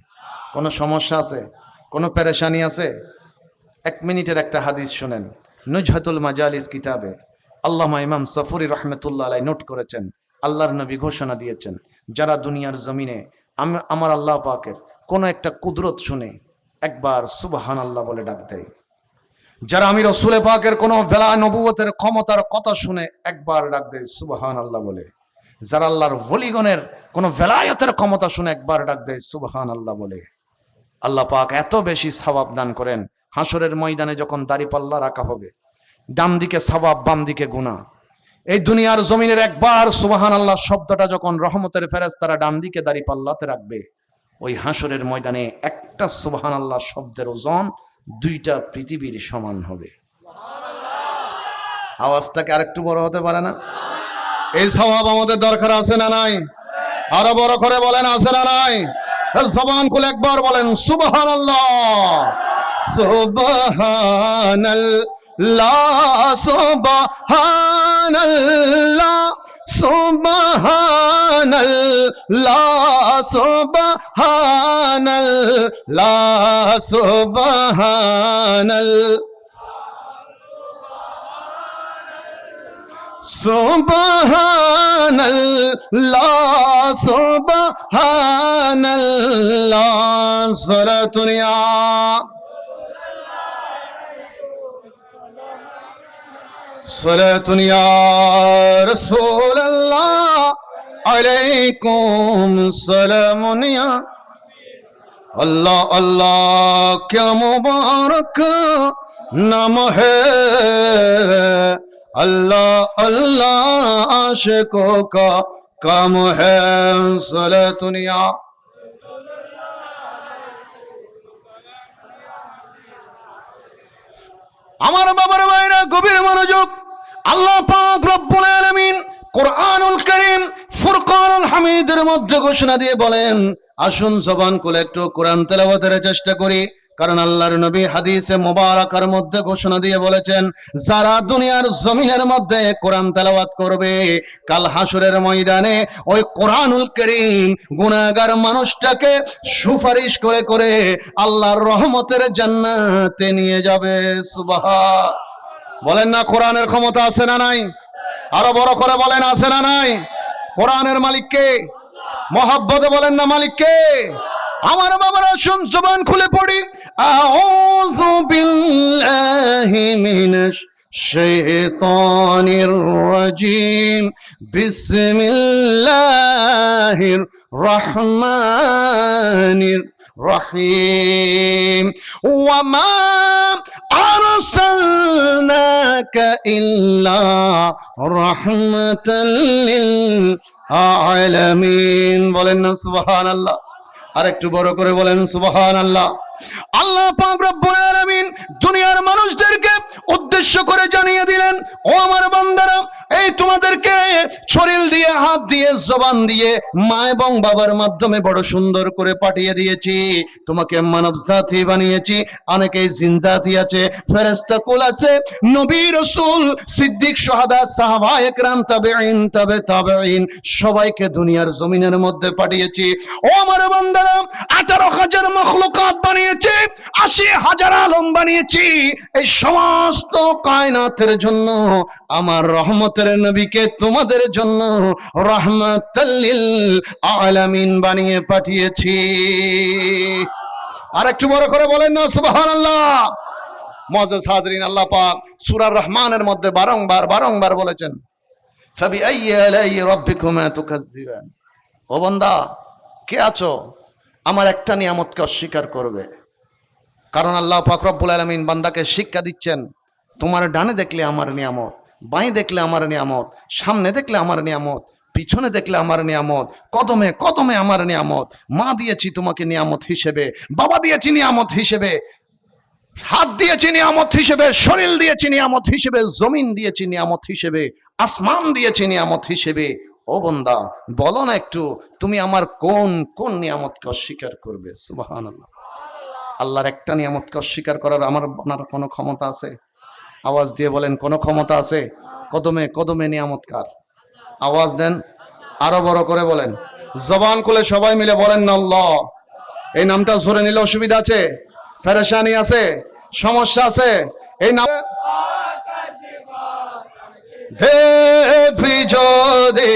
কোনো সমস্যা আছে? কোনো পেরেশানি আছে? 1 মিনিটের একটা হাদিস শুনেন। নুজহাতুল মাজালিস কিতাবে আল্লামা ইমাম সাফুরি রহমতুল্লাহ আলাইহি নোট করেছেন, আল্লাহর নবী ঘোষণা দিয়েছেন, যারা দুনিয়ার জমিনে আমার আল্লাহ পাকের কোনো একটা কুদরত শুনে একবার সুবহানাল্লাহ বলে ডাক দেয়, যারা আমি রসুলে পাকের কোনো ভেলা নবুয়তের ক্ষমতার কথা শুনে একবার ডাক দেয় সুবহানাল্লাহ বলে, যারা আল্লাহর ওলিগণের কোনো ভেলায়তের ক্ষমতা শুনে একবার ডাক দেয় সুবহানাল্লাহ বলে, আল্লাহ পাক এত বেশি সওয়াব দান করেন। হাসরের ময়দানে যখন দাড়িপাল্লা রাখা হবে, ডান দিকে সওয়াব বাম দিকে গুনাহ, এই দুনিয়ার জমিনের একবার সুবহানাল্লাহ শব্দটা যখন রহমতের ফেরেশতারা ডান দিকে দাড়িপাল্লাতে রাখবে, ওই হাসরের ময়দানে একটা সুবহানাল্লাহ শব্দের ওজন 2টা পৃথিবীর সমান হবে। আওয়াজটাকে আরেকটু বড় হতে পারে না? এই সওয়াব আমাদের দরকার আছে না নাই? আরো বড় করে বলেন আছে না নাই? জবান খুলে একবার বলেন সুবহানাল্লাহ, সুবহানাল্লাহ, সুবহানাল্লাহ, সুবহানাল্লাহ, সুবহানাল্লাহ, সুবহানাল্লাহ, সুবহানাল্লাহ, সুবহানাল্লাহ। সালাতুন ইয়া সালাতুন ইয়া রাসূলুল্লাহ আলাইকুম সালামুন ইয়া अल्लाह अल्लाह क्या मुबारक नाम है, अल्लाह अल्लाह आशिकों का काम है। सलातुनिया আমার বাবার ভাইরা গভীর মনোযোগ। আল্লাহ পাক রব্বুল আলামিন কোরআনুল কারীম ফুরকানুল হামিদের মধ্যে ঘোষণা দিয়ে বলেন, আসুন জবান খুলে একটু কোরআন তেলাওয়াতের চেষ্টা করি। কারণ আল্লাহর নবী হাদিসে মুবারাকার মধ্যে ঘোষণা দিয়ে বলেছেন, যারা দুনিয়ার জমিনের মধ্যে কোরআন তেলাওয়াত করবে, কাল হাসরের ময়দানে ওই কোরআনুল কারীম গুনাহগার মানুষটাকে সুপারিশ করে করে আল্লাহর রহমতের জান্নাতে নিয়ে যাবে। সুবহান, বলেন না কোরআনের ক্ষমতা আছে না নাই? আরো বড় করে বলেন, আছে না নাই? কোরআনের মালিক কে? মহব্বতে বলেন না মালিক কে? আমার বাবারা শুন, জবান খুলে পড়ি, আউযু বিল্লাহি মিনাশ শাইতানির রাজিম, বিসমিল্লাহির রহমানির রহিম, ওয়া মা আরসালনাকা ইল্লা রাহমাতাল লিল আলামিন। বলেন না সুবহানাল্লাহ? আর একটু বড় করে বলেন সুবহানাল্লাহ। আল্লাহ পাক রব্বুল আলামিন দুনিয়ার মানুষদেরকে উদ্দেশ্য করে জানিয়ে দিলেন, ও আমার বান্দারা, এই তোমাদেরকে শরীর দিয়ে, হাত দিয়ে, জবান দিয়ে, মা এবং বাবার মাধ্যমে বড় সুন্দর করে পাঠিয়ে দিয়েছি। তোমাকে মানব জাতি বানিয়েছি। অনেকেই জিন জাতি আছে, ফেরেশতা কুল আছে, নবী রাসূল, সিদ্দিক, শুহাদা, সাহাবায়ে কেরাম, তাবেঈন, তাবেঈন, সবাইকে দুনিয়ার জমিনের মধ্যে পাঠিয়েছি। ও আমার বান্দারা, 18,000 মাখলুকাত বানিয়েছি, 80,000 আলম বানিয়েছি। এই সমস্ত কায়নাতের জন্য আমার রহমতের নবীকে তোমাদের জন্য রাহমাতাল লিল আলামিন বানিয়ে পাঠিয়েছি। আর একটু বড় করে বলেন না সুবহানাল্লাহ। মুআজ্জাজ হাজরিন, আল্লাহ পাক সূরা রহমানের মধ্যে বারংবার বলেছেন, ফাবিআইয়ি আলাই রাব্বিকুমা তুকাজ্জিবান। ও বান্দা, কে আছো আমার একটা নিয়ামতকে অস্বীকার করবে? কারণ আল্লাহ পাক রব্বুল আলামিন বান্দাকে শিক্ষা দিচ্ছেন, তোমার ডানে দেখলে আমার নিয়ামত, বাঁয়ে দেখলে আমার নিয়ামত, সামনে দেখলে আমার নিয়ামত, পিছনে দেখলে আমার নিয়ামত, কদমে কদমে আমার নিয়ামত। মা দিয়েছি তোমাকে নিয়ামত হিসেবে, বাবা দিয়েছি নিয়ামত হিসেবে, হাত দিয়েছি নিয়ামত হিসেবে, শরীর দিয়েছি নিয়ামত হিসেবে, জমিন দিয়েছি নিয়ামত হিসেবে, আসমান দিয়েছি নিয়ামত হিসেবে। ও বান্দা, বলো না একটু, তুমি আমার কোন কোন নিয়ামতকে অস্বীকার করবে? সুবহানাল্লাহ। আল্লাহর একটা নিয়ামতকে অস্বীকার করার আমার আপনার কোনো ক্ষমতা আছে? আওয়াজ দিয়ে বলেন, কোনো ক্ষমতা আছে? কদমে কদমে নিয়ামত কার? আওয়াজ দেন, আরো বড় করে বলেন, জবান খুলে সবাই মিলে বলেন না আল্লাহ। এই নামটা জোরে নিলে অসুবিধা আছে? পেরেশানি আছে? সমস্যা আছে? এই নাম দেখবি যদি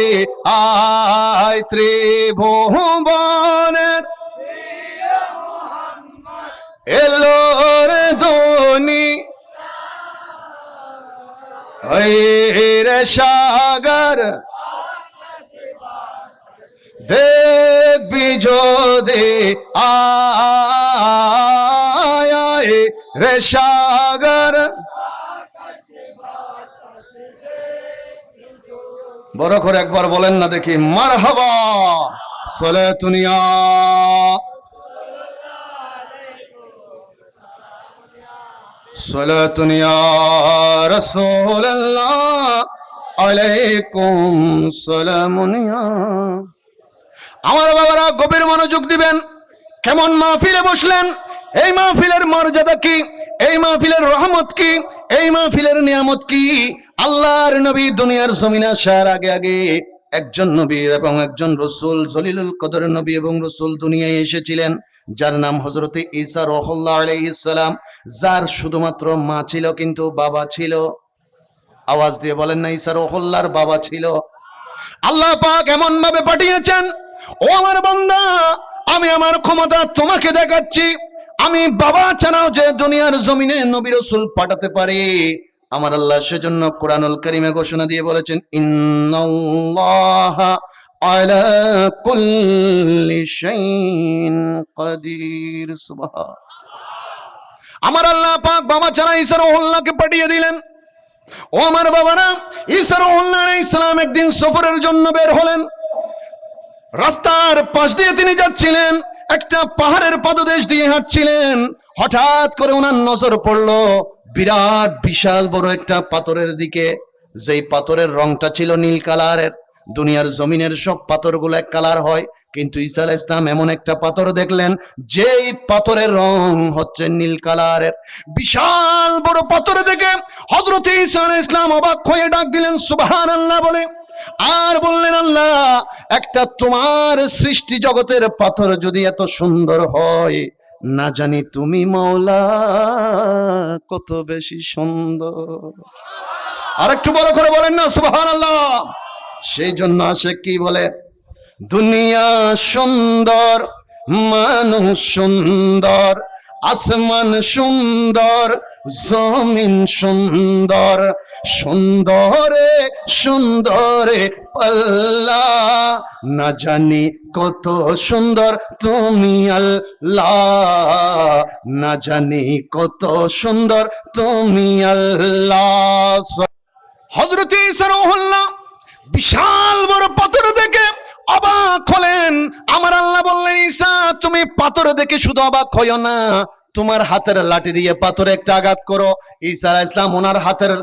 আয় ত্রিভুবনের এলোর ধনি রে সাগর, দেখবি যদি আয় রে সাগর। বড় করে একবার বলেন না দেখি, মারহাবা সালাতুনিয়া। সালাতুনিয়া রাসূলুল্লাহ আলাইকুম সালামুনিয়া। আমার বাবারা গভীর মনোযোগ দিবেন। কেমন মাহফিলে বসলেন? এই মাহফিলের মর্যাদা কি? এই মাহফিলের রহমত কি? এই মাহফিলের নিয়ামত কি? আল্লাহর নবী দুনিয়ার জমিনে আসার আগে আগে একজন নবী এবং একজন রাসূল, জলিলুল কদর নবী এবং রাসূল দুনিয়ায় এসেছিলেন, যার নাম হযরত ঈসা রুহুল্লাহ আলাইহিস সালাম, যার শুধুমাত্র মা ছিল কিন্তু বাবা ছিল। আওয়াজ দিয়ে বলেন না, ঈসা রুহুল্লাহর বাবা ছিল। আল্লাহ পাক এমন ভাবে পাঠিয়েছেন, ও আমার বান্দা, আমি আমার ক্ষমতা তোমাকে দেখাচ্ছি। আমি বাবা ছাড়াও যে দুনিয়ার জমিনে নবী রাসূল পাঠাতে পারি, আমার আল্লাহ সেজন্য কোরআনুল কারীমে ঘোষণা দিয়ে বলেছেন, ইন্নাল্লাহা আলা কুল্লি শাইইন কাদির। সুবহান। আমার আল্লাহ পাক বাবা ছাড়া ঈসা রুহুল্লাহকে পাঠিয়ে দিলেন। ও আমার বাবারা, ঈসা রুহুল্লাহ আলাইহিস সালাম একদিন সফরের জন্য বের হলেন। রাস্তার পাশ দিয়ে তিনি যাচ্ছিলেন, একটা পাহাড়ের পাদদেশ দিয়ে হাঁটছিলেন। হঠাৎ করে ওনার নজর পড়লো বিরাট বিশাল বড় একটা পাথরের দিকে। যেই পাথরের রংটা ছিল নীল কালারের। দুনিয়ার জমিনের সব পাথরগুলো এক কালার হয়, কিন্তু ঈসা আলাইহিস সালাম এমন একটা পাথর দেখলেন যেই পাথরের রং হচ্ছে নীল কালারের। বিশাল বড় পাথর দেখে হযরত ঈসা আলাইহিস সালাম অবাক হয়ে ডাক দিলেন সুবহানাল্লাহ বলে, আর বললেন আল্লাহ, একটা তোমার সৃষ্টি জগতের পাথর যদি এত সুন্দর হয়, না জানি তুমি মাওলা কত বেশি সুন্দর। আর একটু বড় করে বলেন না সুবহানাল্লাহ। সেই জন্য আসে কি বলে, দুনিয়া সুন্দর, মানুষ সুন্দর, আসমান সুন্দর, জমিন সুন্দর, সুন্দরে সুন্দরে পাল্লা, না জানি কত সুন্দর তুমি আল্লাহ, না জানি কত সুন্দর তুমি আল্লাহ। হযরত ঈসা রূহুল্লাহ বিশাল বড় পাথর দেখে অবাক হলেন। আমার আল্লাহ বললেন, ঈসা তুমি পাথর দেখে শুধু অবাক হইও না, তোমার হাতের লাঠি দিয়ে পাথরে একটা আঘাত করো। ঈসা আলাইহিস সালাম ওনার হাতের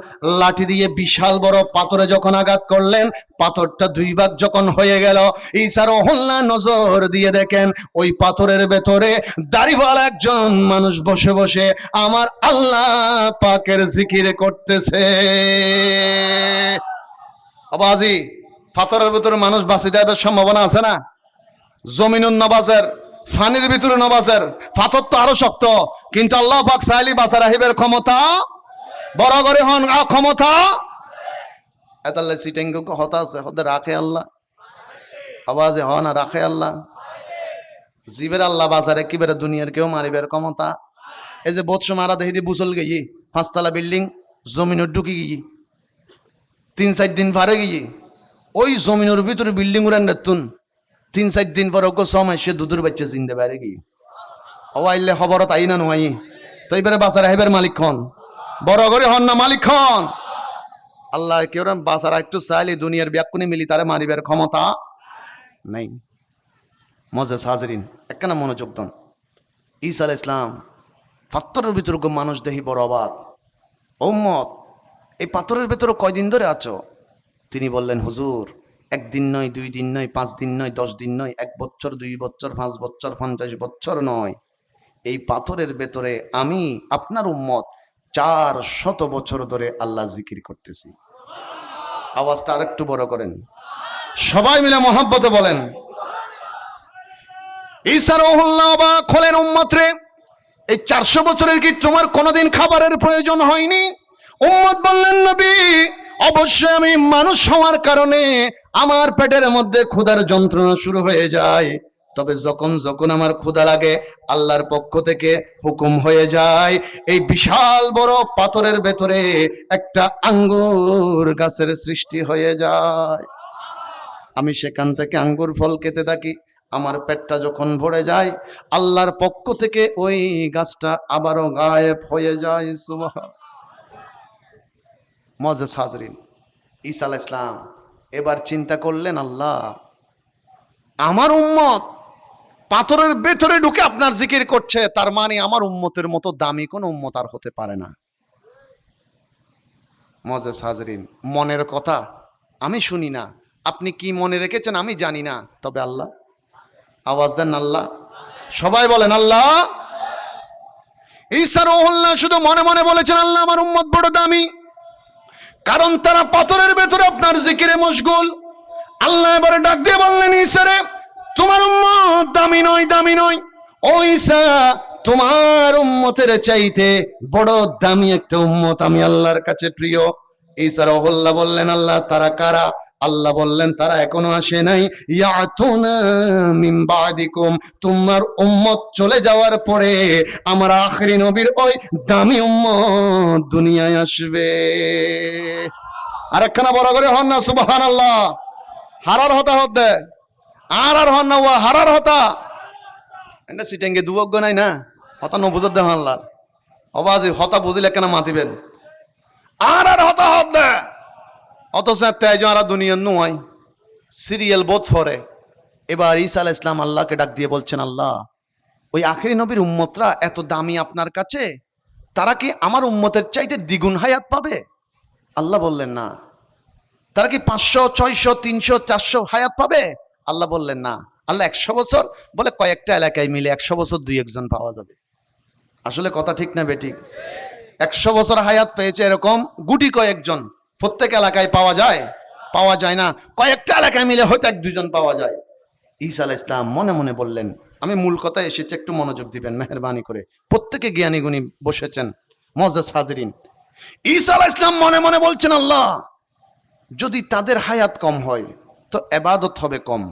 লাঠি দিয়ে বিশাল বড় পাথরে যখন আঘাত করলেন, পাথরটা দুই ভাগ যখন হয়ে গেল, ঈসা রূহুল্লাহ নজর দিয়ে দেখেন ওই পাথরের ভেতরে দাড়িওয়ালা একজন মানুষ বসে বসে আমার আল্লাহ পাকের জিকির করতেছে। আবাজি পাথরের ভিতরে মানুষ বাঁচি যাবার সম্ভাবনা আছে না? জমিনুন নবাজের ফানির ভিতরে নবাজের পাথর তো আরো শক্ত, কিন্তু আল্লাহ পাক চাইলে বাঁচা রাখিবের ক্ষমতা বড় করে হন ক্ষমতা এতাল্লা সিটেঙ্গ হতা আছে হতে রাখে আল্লাহ। আওয়াজে হ না রাখে আল্লাহ। জীবের আল্লাহ বাজারে কিবের দুনিয়ার কেউ মারিবের ক্ষমতা। এই যে বৎস মারা দেখি দিয়ে বুসল গিয়ে 5 তলা বিল্ডিং জমিনের ঢুকি গিয়ে 3-4 দিন পারে গিয়ে ওই জমিনের ভিতরে বিল্ডিং উড়ান তুন 3-4 দিন পরে ওকে সময় সে দুধুর বাচ্চা চিনতে পারে গিয়ে আইলে খবর তাই না নয় তো এবারে বাসার হেবের মালিক খন বড় করে হন না মালিক খন আল্লাহ। কেউ বাসারা একটু চাইলে দুনিয়ার ব্যাকুনি মিলি তারে মারিবার ক্ষমতা নাই। মজেস হাজরিন একখানা মনোযোগ দেন। ঈসা আলাইহিস সালাম পাথরের ভিতরে মানুষ দেখি বড় অবাক, উম্মত এই পাথরের ভেতরে কয়দিন ধরে আছো? তিনি বললেন, হুজুর 1 দিন নয়, 2 দিন নয়, 5 দিন নয়, 10 দিন নয়, 1 বছর, 2 বছর, 5 বছর, 50 বছর নয়, এই পাথরের ভেতরে আমি আপনার উম্মত 400 বছর ধরে আল্লাহ জিকির করতেছি। আওয়াজটা আরেকটু বড় করেন, সবাই মিলে মহব্বতে বলেন। ঈসা রূহুল্লাহ অবাক হলেন, উম্মত রে এই 400 বছরের কি তোমার কোনোদিন খাবারের প্রয়োজন হয়নি? উম্মত বললেন, নবী অবশ্যই আমি মানুষ হওয়ার কারণে আমার পেটের মধ্যে ক্ষুধার যন্ত্রণা শুরু হয়ে যায়, তবে যখন যখন আমার ক্ষুধা লাগে আল্লাহর পক্ষ থেকে হুকুম হয়ে যায় এই বিশাল বড় পাথরের ভেতরে একটা আঙ্গুর গাছের সৃষ্টি হয়ে যায়। আমি সেখান থেকে আঙ্গুর ফল খেতে থাকি। আমার পেটটা যখন ভরে যায় আল্লাহর পক্ষ থেকে ওই গাছটা আবারও গায়েব হয়ে যায়। সুবহান মজেস হাজরিন, ঈসা আলাইহিস সালাম এবার চিন্তা করলেন, আল্লাহ আমার উম্মত পাথরের ভেতরে ঢুকে আপনার জিকির করছে, তার মানে আমার উম্মতের মতো দামি কোন উম্মত আর হতে পারে না। মজেস হাজরিন, মনের কথা আমি শুনি না, আপনি কি মনে রেখেছেন আমি জানি না, তবে আল্লাহ আওয়াজ দেন আল্লাহ। সবাই বলেন আল্লাহ। ঈসা রূহুল্লাহ শুধু মনে মনে বলেছেন, আল্লাহ আমার উম্মত বড় দামি, কারণ তারা পাথরের ভেতরে আপনার জিকিরে মশগুল। আল্লাহ এবারে ডাক দিয়ে বললেন, ঈসা রে তোমার উম্মত দামি নয়, দামি নয়। ও ঈসা তোমার উম্মতের চাইতে বড় দামি একটা উম্মত আমি আল্লাহর কাছে প্রিয়। ঈসা রূহুল্লাহ বললেন, আল্লাহ তারা কারা? আল্লাহ বললেন, তারা এখনো আসে নাই। ইয়াতুনা মিন বাদিকুম, তোমার উম্মত চলে যাওয়ার পরে আমার আখেরি নবীর ওই দামি উম্মত দুনিয়ায় আসবে। আরেকখানা বড় করে হন না সুবহানাল্লাহ। হারার হতা হতে আর হন না ওয়া হারার হতা এটা সিটেঙ্গে দুবজ্ঞ নাই না হতা নবুজত দেহ আল্লাহর অবাজি হতা বুঝিলে কেন মাতিবেন আর হতা হতে অথচ তেজরা দুনিয়ার নয় সিরিয়াল বোধ ফরে। এবার ঈসা আলাইহিস সালাম আল্লাহকে ডাক দিয়ে বলছেন, আল্লাহ ওই আখেরি নবীর উম্মতরা এত দামি আপনার কাছে, তারা কি আমার উম্মতের চাইতে দ্বিগুণ হায়াত পাবে? আল্লাহ বললেন, না, তারা কি 500, 600, 300, 400 হায়াত পাবে? আল্লাহ বললেন না। আল্লাহ 100 বছর বলে কয়েকটা এলাকায় মিলে 100 বছর 2-1 জন পাওয়া যাবে। আসলে কথা ঠিক না বেঠিক? 100 বছর হায়াত পেয়েছে এরকম গুটি কয়েকজন প্রত্যেক এলাকায় পাওয়া যায়? পাওয়া যায় না। কয়েকটা এলাকায় মিলে হয়তো 1-2 জন পাওয়া যায়। ঈসা আলাইহিস সালাম মনে মনে বললেন, আমি মূল কথায় এসেছি, একটু মনোযোগ দিবেন মেহেরবানি করে। প্রত্যেকে জ্ঞানী গুণী বসেছেন, মুআজ্জাজ হাজিরিন। ঈসা আলাইহিস সালাম মনে মনে বলছেন, আল্লাহ যদি তাদের হায়াত কম হয় তো ইবাদত হবে কম।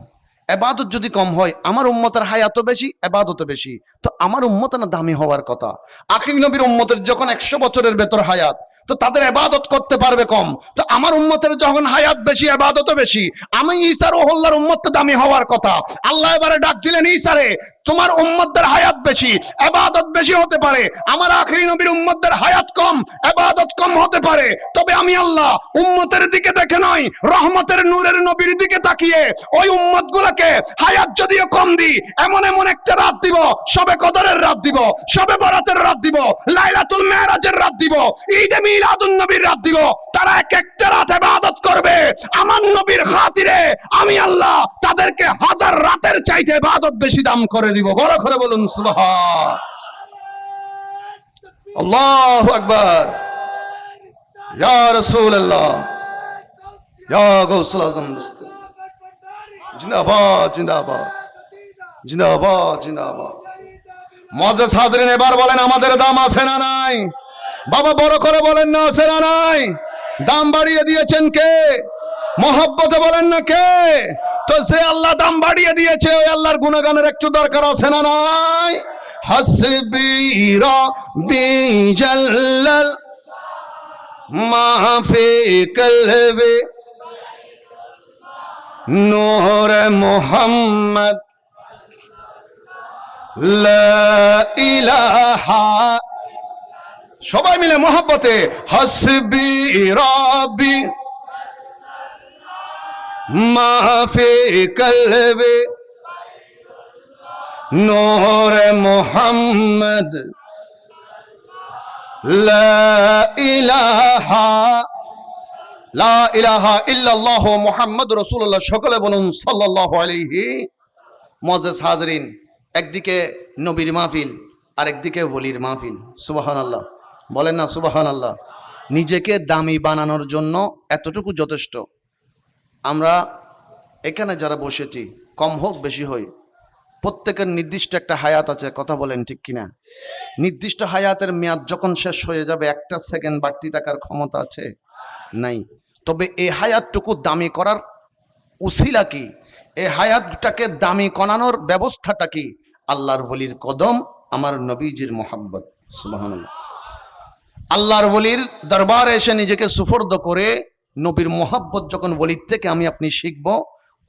ইবাদত যদি কম হয়, আমার উম্মতের হায়াতও বেশি, ইবাদতও বেশি, তো আমার উম্মত না দামি হওয়ার কথা। আখির নবীর উম্মতের যখন 100 বছরের ভেতর হায়াত, তো তাদের ইবাদত করতে পারবে কম, তো আমার উম্মতের যখন হায়াত বেশি, ইবাদতও বেশি, আমি ঈসা রুহুল্লাহর উম্মত তো দামি হওয়ার কথা। আল্লাহ এবারে ডাক দিলেন, ঈসারে তোমার উম্মতদের হায়াত বেশি, ইবাদত বেশি হতে পারে, আমার আখিরি নবীর উম্মতদের হায়াত কম, ইবাদত কম হতে পারে, তবে আমি আল্লাহ উম্মতের দিকে দেখে নয়, রহমতের নূরের নবীর দিকে তাকিয়ে ওই উম্মতগুলোকে হায়াত যদিও কম দিই, এমন এমন একটা রাত দিব, শবে কদরের রাত দিব, শবে বরাতের রাত দিব, লাইলাতুল মেরাজের রাত দিব, ঈদে মিলাদুন নবীর রাত দিব, তারা এক একটা রাত ইবাদত করবে আমার নবীর খাতিরে, আমি আল্লাহ তাদেরকে 1000 রাতের চাইতে ইবাদত বেশি দাম করে দিব। বড় করে বলুন সুবহান আল্লাহু আকবার। ইয়া রাসূলুল্লাহ, ইয়া গাউসুল আযম, জিন্দাবাদ জিন্দাবাদ জিন্দাবাদ জিন্দাবাদ। মুআজ্জাজ হাজিরিন, এবার বলেন আমাদের দাম আছে না নাই? বাবা বড় করে বলেন না, আছে না নাই? দাম বাড়িয়ে দিয়েছেন কে? মহব্বতে বলেন না কে? তো সে আল্লাহ দাম বাড়িয়ে দিয়েছে, ওই আল্লাহর গুণগানের একটু দরকার আছে না নাই? হাসবি রাব্বি জাল্লাল মা ফি কলবি নূর মুহাম্মদ লা ইলাহা, সবাই মিলে মহব্বতে হাসবি রাব্বি মা ফি কলবি নূর মুহাম্মদ লা ইলাহা লা ইলাহা ইল্লাল্লাহ মুহাম্মাদুর রাসূলুল্লাহ। সকলে বলুন সাল্লাল্লাহু আলাইহি। মুআজ্জাজ হাজিরিন, একদিকে নবীর মাহফিল আর একদিকে ওলির মাহফিল। সুবহানাল্লাহ বলেন না সুবহানাল্লাহ। নিজেকে দামি বানানোর জন্য এতটুকু যথেষ্ট। আমরা এখানে যারা বসেছি, কম হোক বেশি হই, প্রত্যেকের নির্দিষ্ট একটা হায়াত আছে, কথা বলেন ঠিক কিনা? নির্দিষ্ট হায়াতের মেয়াদ যখন শেষ হয়ে যাবে, 1 সেকেন্ড বাড়তি থাকার ক্ষমতা আছে? নাই। তবে এই হায়াতটুকু দামি করার উসিলা কি? এই হায়াতটাকে দামি করানোর ব্যবস্থাটা কি? আল্লাহর ওলির কদম, আমার নবীজির মোহাব্বত। সুবহানাল্লাহ। আল্লাহর ওলির দরবারে এসে নিজেকে সুফর্দ করে নবীর মোহাব্বত যখন ওলির থেকে আমি আপনি শিখব,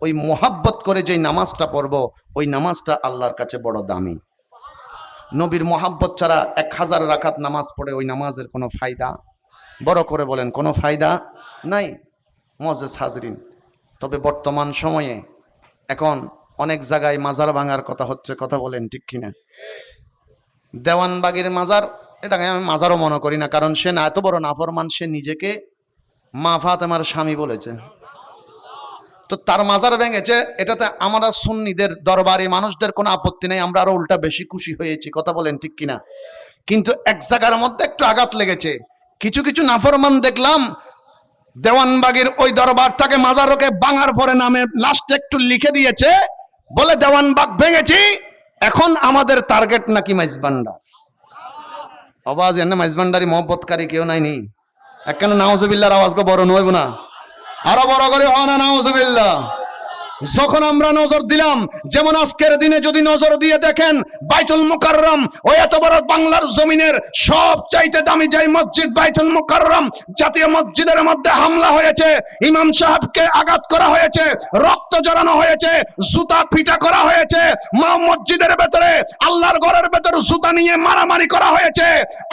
ওই মোহাব্বত করে যে নামাজটা পড়ব, ওই নামাজটা আল্লাহর কাছে বড় দামি। নবীর মোহাব্বত ছাড়া 1000 রাকাত নামাজ পড়ে ওই নামাজের কোনো ফায়দা, বড় করে বলেন, কোনো ফায়দা নাই। মুআজ্জাজ হাজিরিন, তবে বর্তমান সময়ে এখন অনেক জায়গায় মাজার ভাঙার কথা হচ্ছে, কথা বলেন ঠিক কিনা? দেওয়ানবাগের মাজার, এটাকে আমি মাজারও মনে করি না, কারণ সে না এত বড় নাফরমান, সে নিজেকে মা ফাতেমার স্বামী বলেছে, তো তার মাজার ভেঙেছে। এটাতে আমরা সুন্নিদের দরবারে মানুষদের কোনো আপত্তি নেই, আমরা আরো উল্টা বেশি খুশি হয়েছি, কথা বলেন ঠিক কিনা? কিন্তু এক জায়গার মধ্যে একটু আঘাত লেগেছে। কিছু কিছু নাফরমান দেখলাম দেওয়ানবাগের ওই দরবারটাকে মাজারকে ভাঙার পরে নামে লাস্টে একটু লিখে দিয়েছে, বলে দেওয়ানবাগ ভেঙেছি, এখন আমাদের টার্গেট নাকি মাইজভান্ডার। আওয়াজ এনে মাইজভান্ডারি মহব্বতকারী কেউ নাইনি? একখানে নাউজুবিল্লাহর আওয়াজ গো বড় নইব না, আরো বড় করে হয় না নাউজুবিল্লাহ। যখন আমরা নজর দিলাম, যেমন আজকের দিনে যদি নজর দিয়ে দেখেন, বাইতুল মুকাররম, ওই এত বড় বাংলার জমিনের সবচাইতে দামি যে মসজিদ বাইতুল মুকাররম, জাতীয় মসজিদের মধ্যে হামলা হয়েছে, ইমাম সাহেবকে আঘাত করা হয়েছে, রক্ত জড়ানো হয়েছে, জুতা পিটা করা হয়েছে, মা মসজিদের ভেতরে আল্লাহর ঘরের ভেতরে জুতা নিয়ে মারামারি করা হয়েছে।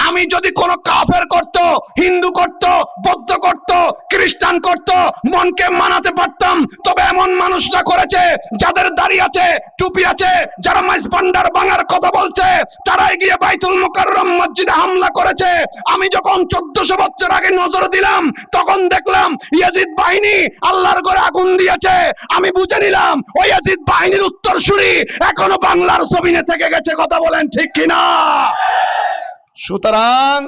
আমি যদি কোনো কাফের করত, হিন্দু করত, বৌদ্ধ করত, খ্রিস্টান করত, মনকে মানাতে পারতাম, তবে এমন মানুষ কাজটা করেছে, যাদের দাড়ি আছে, টুপি আছে, যারা মাইজ ভান্ডার ভাঙার কথা বলছে, তারাই গিয়ে বাইতুল মুকাররম মসজিদে হামলা করেছে। আমি যখন 1400 বছর আগে নজর দিলাম, তখন দেখলাম ইয়াজিদ বাহিনী আল্লাহর ঘরে আগুন দিয়েছে। আমি বুঝে নিলাম ওই ইয়াজিদ বাহিনীর উত্তরসূরি এখনো বাংলার জমিনে থেকে গেছে। কথা বলেন ঠিক কিনা? সুতরাং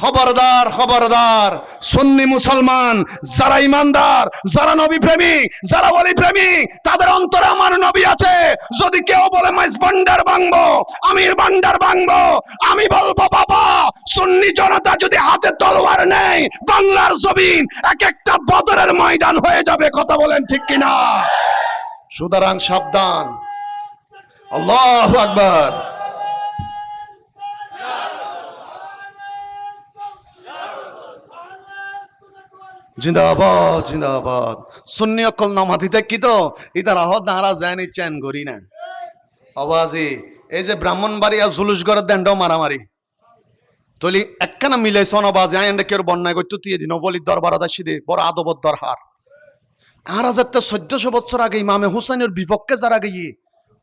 খবরদার, খবরদার, সুন্নি মুসলমান যারা ইমানদার, যারা নবী প্রেমিক, যারা ওলি প্রেমিক, তাদের অন্তরে আমার নবী আছে। যদি কেউ বলে মাইজ ভান্ডার ভাঙবো, আমির ভান্ডার ভাঙবো, আমি বলবো বাবা, সুন্নি জনতা যদি হাতে তলোয়ার নেয়, বাংলার জমিন এক একটা বদরের ময়দান হয়ে যাবে। কথা বলেন ঠিক কিনা? সুতরাং সাবধান। আল্লাহু আকবার। জিন্দাবাদ, জিন্দাবাদ। সুন্নি অকল নামাতি দেখি তো ইতার আহত নারা জানি চেন করি না আওয়াজি। এই যে ব্রাহ্মণবাড়িয়া জুলুসগড়ের দণ্ড মারামারি তলি একখানা মিলাইছ নবাজি আইন্ডে কেউ বন্যায় করতে দিয়ে দিন বলির দরবারত আসি দে বড় আদবত দরহার। আর হাজার 1400 বছর আগে ইমামে হুসাইনের বিপক্ষে যারা গিয়ে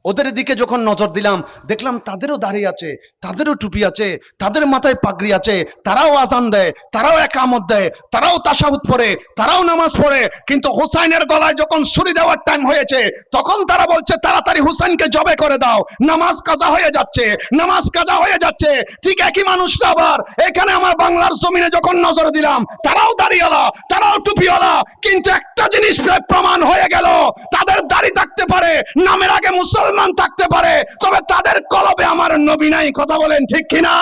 ওদের দিকে যখন নজর দিলাম, দেখলাম তাদেরও দাড়ি আছে, তাদেরও টুপি আছে, তাদের মাথায় পাগড়ি আছে, তারাও আজান দেয়, তারাও একামত দেয়, তারাও তাশাহুদ পড়ে, তারাও নামাজ পড়ে। কিন্তু হুসাইনের গলায় যখন ছুরি দেওয়ার টাইম হয়েছে, তখন তারা বলছে তাড়াতাড়ি হুসাইনকে জবে করে দাও, নামাজ কাজা হয়ে যাচ্ছে, নামাজ কাজা হয়ে যাচ্ছে। ঠিক একই মানুষরা আবার এখানে আমার বাংলার জমিনে যখন নজর দিলাম, তারাও দাড়িওয়ালা, তারাও টুপিওয়ালা, কিন্তু একটা জিনিস প্রমাণ হয়ে গেল, তাদের দাড়ি থাকতে পারে, নামের আগে মুসলমান থাকতে পারে, তবে তাদের কলবে আমার নবী নাই। কথা বলেন ঠিক কিনা?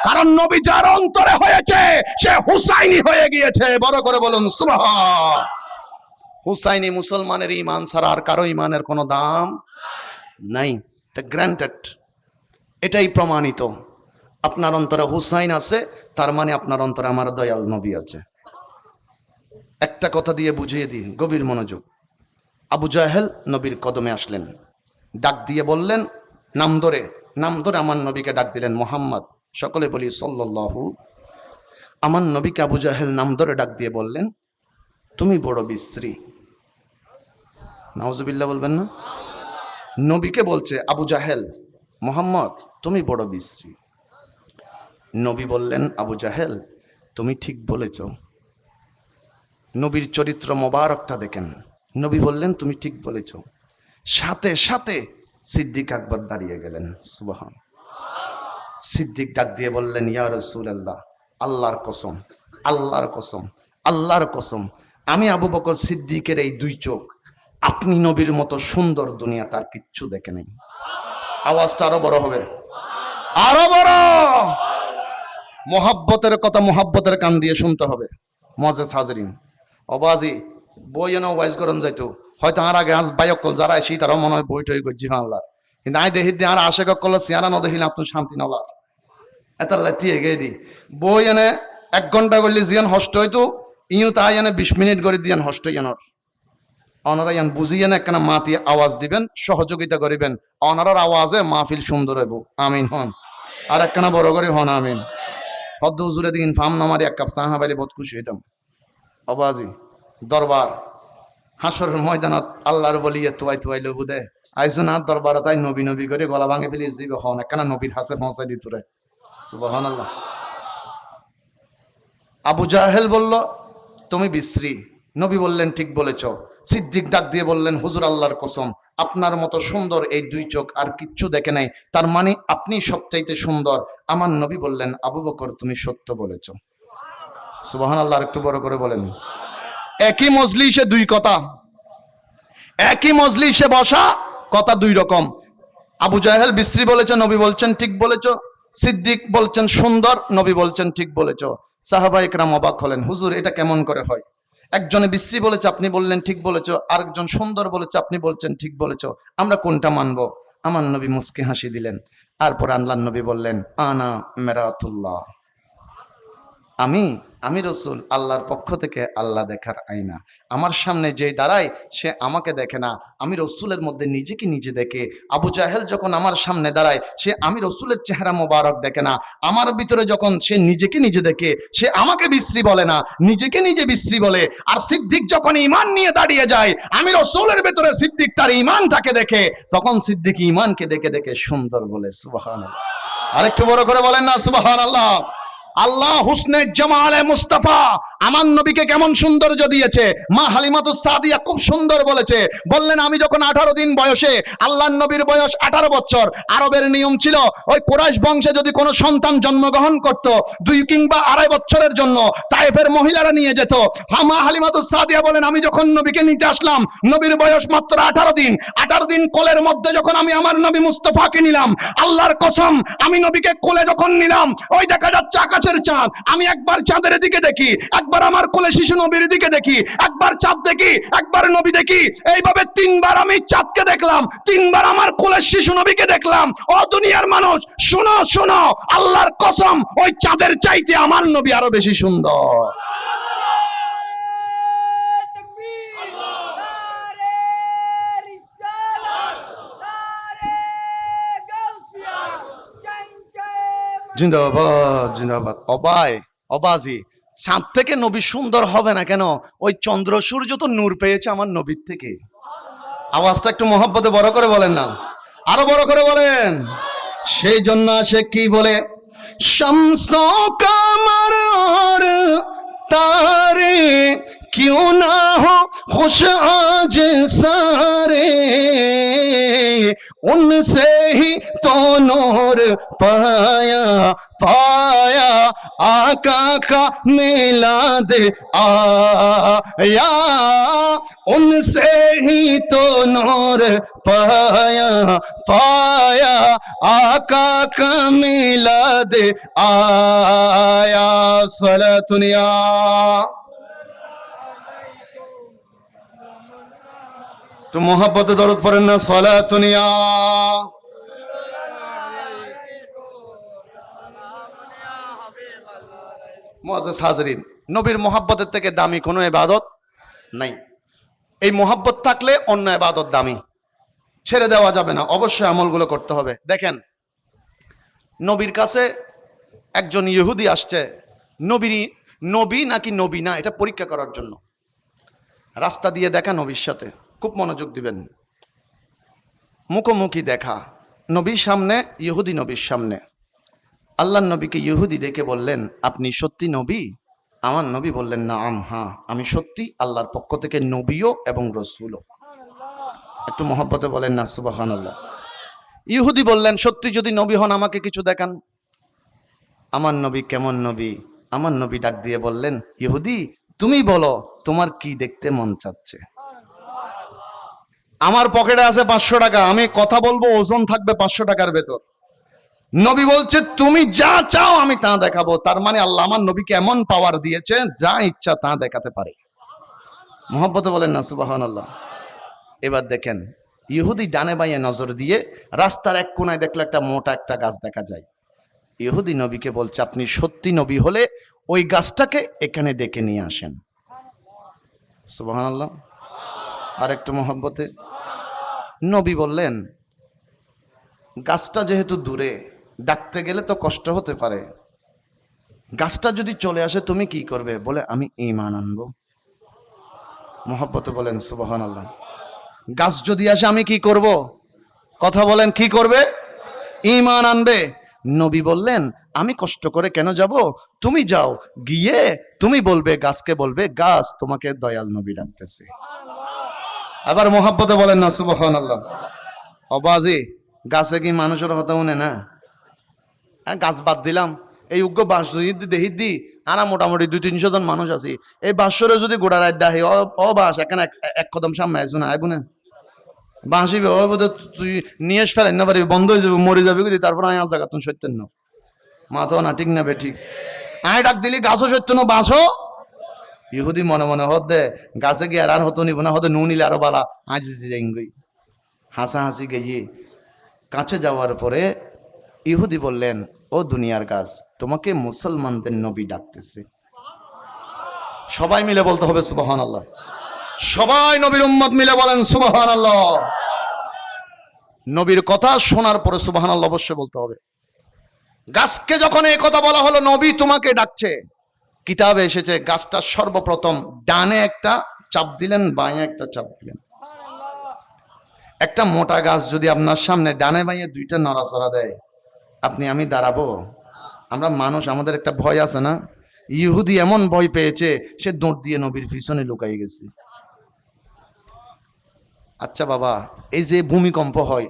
কারণ নবী যার অন্তরে হয়েছে সে হুসাইনি হয়ে গিয়েছে। বড় করে বলুন সুবহান। হুসাইনি মুসলমানের ঈমান ছাড়া আর কারো ঈমানের কোনো দাম নাই। এটা গ্রান্টেড, এটাই প্রমাণিত। আপনার অন্তরে হুসাইন আছে, তার মানে আপনার অন্তরে আমার দয়াল নবী আছে। একটা কথা দিয়ে বুঝিয়ে দিই, গভীর মনোযোগ। আবু জাহেল নবীর কদমে আসলেন, ডাক দিয়ে বললেন, নাম ধরে আমার নবীকে ডাক দিলেন মোহাম্মদ। সকলে বলি সাল্লাল্লাহু। আমার নবীকে আবু জাহেল নাম ধরে ডাক দিয়ে বললেন, তুমি বড় বিশ্রী। নাউজুবিল্লাহ বলবেন না? নবীকে বলছে আবু জাহেল, মোহাম্মদ তুমি বড় বিশ্রী। নবী বললেন, আবু জাহেল তুমি ঠিক বলেছ। নবীর চরিত্র মোবারকটা দেখেন। নবী বললেন তুমি ঠিক বলেছ। সাথে সাথে সিদ্দিক আকবর দাঁড়িয়ে গেলেন। সুবহান। সিদ্দিক ডাক দিয়ে বললেন, ইয়া রাসূলুল্লাহ, আল্লাহর কসম, আল্লাহর কসম, আল্লাহর কসম, আমি আবু বকর সিদ্দিকের এই দুই চোখ আপনি নবীর মতো সুন্দর দুনিয়া তার কিচ্ছু দেখে নেই। আওয়াজটা আরো বড় হবে, আরো বড়। মোহাব্বতের কথা মোহাব্বতের কান দিয়ে শুনতে হবে। মজেস হাজরিন অবাজি বই এনে ওয়াইজ করেন যাইতো, হয়তো আর আগে আজ বায়কল যারা আসি তারাও মনে হয় বই টই করছি আল্লাহ, কিন্তু আই দেখি দিয়ে আর আশে কল সিয়ারা ন দেখিলে আপনার শান্তি নলার এত লাতিয়ে গে দি বই এনে 1 ঘন্টা করলে জিয়ান হষ্ট হইতো, ইউ তাই এনে 20 মিনিট করে দিয়ান হষ্ট ইয়ানোর অনারা ইয়ান বুঝিয়েন একখানা মাতি আওয়াজ দিবেন, সহযোগিতা করিবেন, অনারার আওয়াজে মাহফিল সুন্দর হইব। আমিন হন। আর একখানা বড় করে হন আমিন। হদ্দ হুজুরে দিন ফাম নামারি 1 কাপ চা পাইলে বহুত খুশি হইতাম। অবাজি দরবার হাসরের ময়দানত আল্লাহর বলিয়ে তুয়াই লবু দে আইসো না দরবার তাই নবী নবী করে গলা ভাঙে ফেলে যাবে হন একখানা নবীর হাসে পৌঁছাই দিত রে। সুবহানাল্লাহ। আবু জাহেল বলল তুমি বিশ্রী। নবী বললেন ঠিক বলেছ। সিদ্দিক ডাক দিয়ে বললেন, হুজুর আল্লাহর কসম, আপনার মতো সুন্দর এই দুই চোখ আর কিচ্ছু দেখে নাই, তার মানে আপনি সবচাইতে সুন্দর। আমার নবী বললেন, আবু বকর তুমি সত্য বলেছ। সুবহানাল্লাহ। একটু বড় করে বলেন। একই মজলিসে দুই কথা, একই মজলিসে বসা কথা দুই রকম। আবু জাহেল বিশ্রী বলেছে, নবী বলছেন ঠিক বলেছ। সিদ্দিক বলছেন সুন্দর, নবী বলছেন ঠিক বলেছ। সাহাবা ইকরাম অবাক হলেন, হুজুর এটা কেমন করে হয়? একজনে বিশ্রী বলেছে আপনি বললেন ঠিক বলেছ, আরেকজন সুন্দর বলেছে আপনি বলছেন ঠিক বলেছ, আমরা কোনটা মানব? আমার নবী মুস্কি হাসি দিলেন। তারপর আল্লাহর নবী বললেন, আনা মেরাতুল্লাহ, আমি আমি রসুল আল্লাহর পক্ষ থেকে, আল্লাহ দেখার আয়না। আমার সামনে যে দাঁড়ায় সে আমাকে দেখে না, আমি রসুলের মধ্যে নিজেকে নিজে দেখে। আবু জাহেল যখন আমার সামনে দাঁড়ায় সে আমি রসুলের চেহারা মোবারক দেখে না, আমার ভিতরে যখন সে নিজেকে নিজে দেখে সে আমাকে বিশ্রী বলে না, নিজেকে নিজে বিশ্রী বলে। আর সিদ্দিক যখন ঈমান নিয়ে দাঁড়িয়ে যায়, আমি রসুলের ভেতরে সিদ্দিক তার ঈমানটাকে দেখে, তখন সিদ্দিক ঈমানকে দেখে দেখে সুন্দর বলে সুবহানাল্লাহ। আরেকটু বড় করে বলেন না সুবহানাল্লাহ। আল্লাহ হুসনে জামালে মুস্তাফা আমার নবীকে কেমন সৌন্দর্য দিয়েছে। মা হালিমাতুস সাদিয়া খুব সুন্দর বলেছে, বললেন আমি যখন 18 দিন বয়সে, আল্লাহর নবীর বয়স 18 বছর। আরবের নিয়ম ছিল ওই কুরাইশ বংশে যদি কোনো সন্তান জন্মগ্রহণ করত 2 কিংবা 2.5 বছরের জন্য তায়েফের মহিলারা নিয়ে যেত। মা হালিমাতুস সাদিয়া বলেন আমি যখন নবীকে নিতে আসলাম, নবীর বয়স মাত্র 18 দিন। 18 দিন কোলের মধ্যে যখন আমি আমার নবী মুস্তাফাকে নিলাম, আল্লাহর কসম আমি নবীকে কোলে যখন নিলাম, ওই দেখা যাচ্ছে আকাশের চাঁদ। আমি একবার চাঁদের দিকে দেখি, একবার আমার কোলে শিশু নবীর দিকে দেখি, একবার চাঁদ দেখি, একবার নবী দেখি। এইভাবে 3 বার আমি চাঁদকে দেখলাম, 3 বার আমার কোলে শিশু নবীকে দেখলাম। ও দুনিয়ার মানুষ শোনো শোনো, আল্লাহর কসম ওই চাঁদের চাইতে আমার নবী আরো বেশি সুন্দর। জিন্দাবাদ জিন্দাবাদ। অবাই অবাজি, চাঁদ থেকে নবী সুন্দর হবে না কেন? ওই চন্দ্র সূর্য তো নূর পেয়েছে আমার নবীর থেকে। আওয়াজটা একটু মহব্বতে বড় করে বলেন না, আরো বড় করে বলেন। সেই জন্য সে কি বলে, শামসো কামার और तारे क्यों ना हो खुश आज सारे, उनसे ही तो नूर पाया पाया आका का मिलाद आया, उनसे ही तो नूर पाया पाया आका का मिलाद आया। सलातुनिया तो मोहब्बत दरूद पढ़ें ना, सलातुनिया। মুআজ্জাজ হাজরিন, নবীর মোহাব্বতের থেকে দামি কোনো ইবাদত নাই। এই মোহাব্বত থাকলে অন্য ইবাদত দামি, ছেড়ে দেওয়া যাবে না, অবশ্যই আমলগুলো করতে হবে। দেখেন, নবীর কাছে একজন ইহুদি আসছে, নবী নাকি নবী না এটা পরীক্ষা করার জন্য। রাস্তা দিয়ে দেখা নবীর সাথে, খুব মনোযোগ দিবেন, মুখোমুখি দেখা, নবীর সামনে, ইহুদি নবীর সামনে। আল্লাহর নবীকে ইহুদি দেখে বললেন, আপনি সত্যি নবী? আমার নবী বললেন, না হ্যাঁ আমি সত্যি আল্লাহর পক্ষ থেকে নবীও এবং রসুলও। একটু মহব্বতে বলেন না সুবহানাল্লাহ। ইহুদি বললেন, সত্যি যদি নবী হন আমাকে কিছু দেখান। আমার নবী কেমন নবী? আমার নবী ডাক দিয়ে বললেন, ইহুদি তুমি বলো তোমার কি দেখতে মন চাচ্ছে। আমার পকেটে আছে 500 টাকা, আমি কথা বলবো, ওজন থাকবে 500 টাকার ভেতর। নবী বলছে তুমি যা চাও আমি তা দেখাবো। তার মানে আল্লাহ আমার নবীকে এমন পাওয়ার দিয়েছে যা ইচ্ছা তা দেখাতে পারে। মুহাব্বতে বলেন না সুবহানাল্লাহ। এবার দেখেন, ইহুদি ডানে বাইয়ে নজর দিয়ে রাস্তার এক কোনায় দেখলো একটা মোটা একটা গাছ দেখা যায়। ইহুদি নবীকে বলছে, আপনি সত্যি নবী হলে ওই গাছটাকে এখানে ডেকে নিয়ে আসেন। সুবহানাল্লাহ। আর একটু মুহাব্বতে। নবী বললেন, গাছটা যেহেতু দূরে, ডাকতে গেলে তো কষ্ট হতে পারে, গাছটা যদি চলে আসে তুমি কি করবে? বলে আমি ঈমান আনবো। মুহাব্বতে বলেন সুবহানাল্লাহ। গাছ যদি আসে আমি কি করব? কথা বলেন, কি করবে? ঈমান আনবে। নবী বললেন, আমি কষ্ট করে কেন যাব? তুমি যাও, গিয়ে তুমি বলবে, গাছকে বলবে, গাছ তোমাকে দয়াল নবী ডাকতেছে। আবার মুহাব্বতে বলেন না সুবহানাল্লাহ। অবাজি, গাছে কি মানুষের হতে উনে না? গাছ বাদ দিলাম, এই উগ্র বাঁশ দেখি দি আনা মোটামুটি 200-300 জন মানুষ আছি। এই বাঁশরে যদি গোড়া রাত ডাহে, ও বাঁশ এখানে এক কদম সামনে আইসু না, আইবু না বাঁশিবে, ও বোধ তুই নিয়ে ফেলেন না পারবি, বন্ধ হয়ে যাবে, মরে যাবে কিন্তু। তারপর আয় জায়গা তুমি সত্য ন মাথাও না, ঠিক না বে ঠিক? আয় ডাক দিলি গাছও সত্য ন, বাঁশও। ইহুদি মনে মনে হতে গাছে গিয়ে আর হতো নিব না, হতে নু নিলে আরো বালা। আজ হাসাহাসি গিয়ে কাছে যাওয়ার পরে ইহুদি বললেন, ও দুনিয়ার গাছ, তোমাকে মুসলমানদের নবী ডাকতেছে। সবাই মিলে বলতে হবে সুবহানাল্লাহ। সবাই নবীর উম্মত মিলে বলেন সুবহানাল্লাহ। নবীর কথা শোনার পরে সুবহানাল্লাহ অবশ্যই বলতে হবে। গাছকে যখন এই কথা বলা হলো নবী তোমাকে ডাকছে, কিতাবে এসেছে গাছটা সর্বপ্রথম ডানে একটা চাপ দিলেন, বাঁয়ে একটা চাপ দিলেন। একটা মোটা গাছ যদি আপনার সামনে ডানে বাঁয়ে দুইটা নড়াচড়া দেয়, আপনি আমি দাঁড়াবো? আমরা মানুষ, আমাদের একটা ভয় আছে না? ইহুদি এমন ভয় পেয়েছে সে দৌড় দিয়ে নবীর পিছনে লুকাই গেছে। আচ্ছা বাবা, এই যে ভূমিকম্প হয়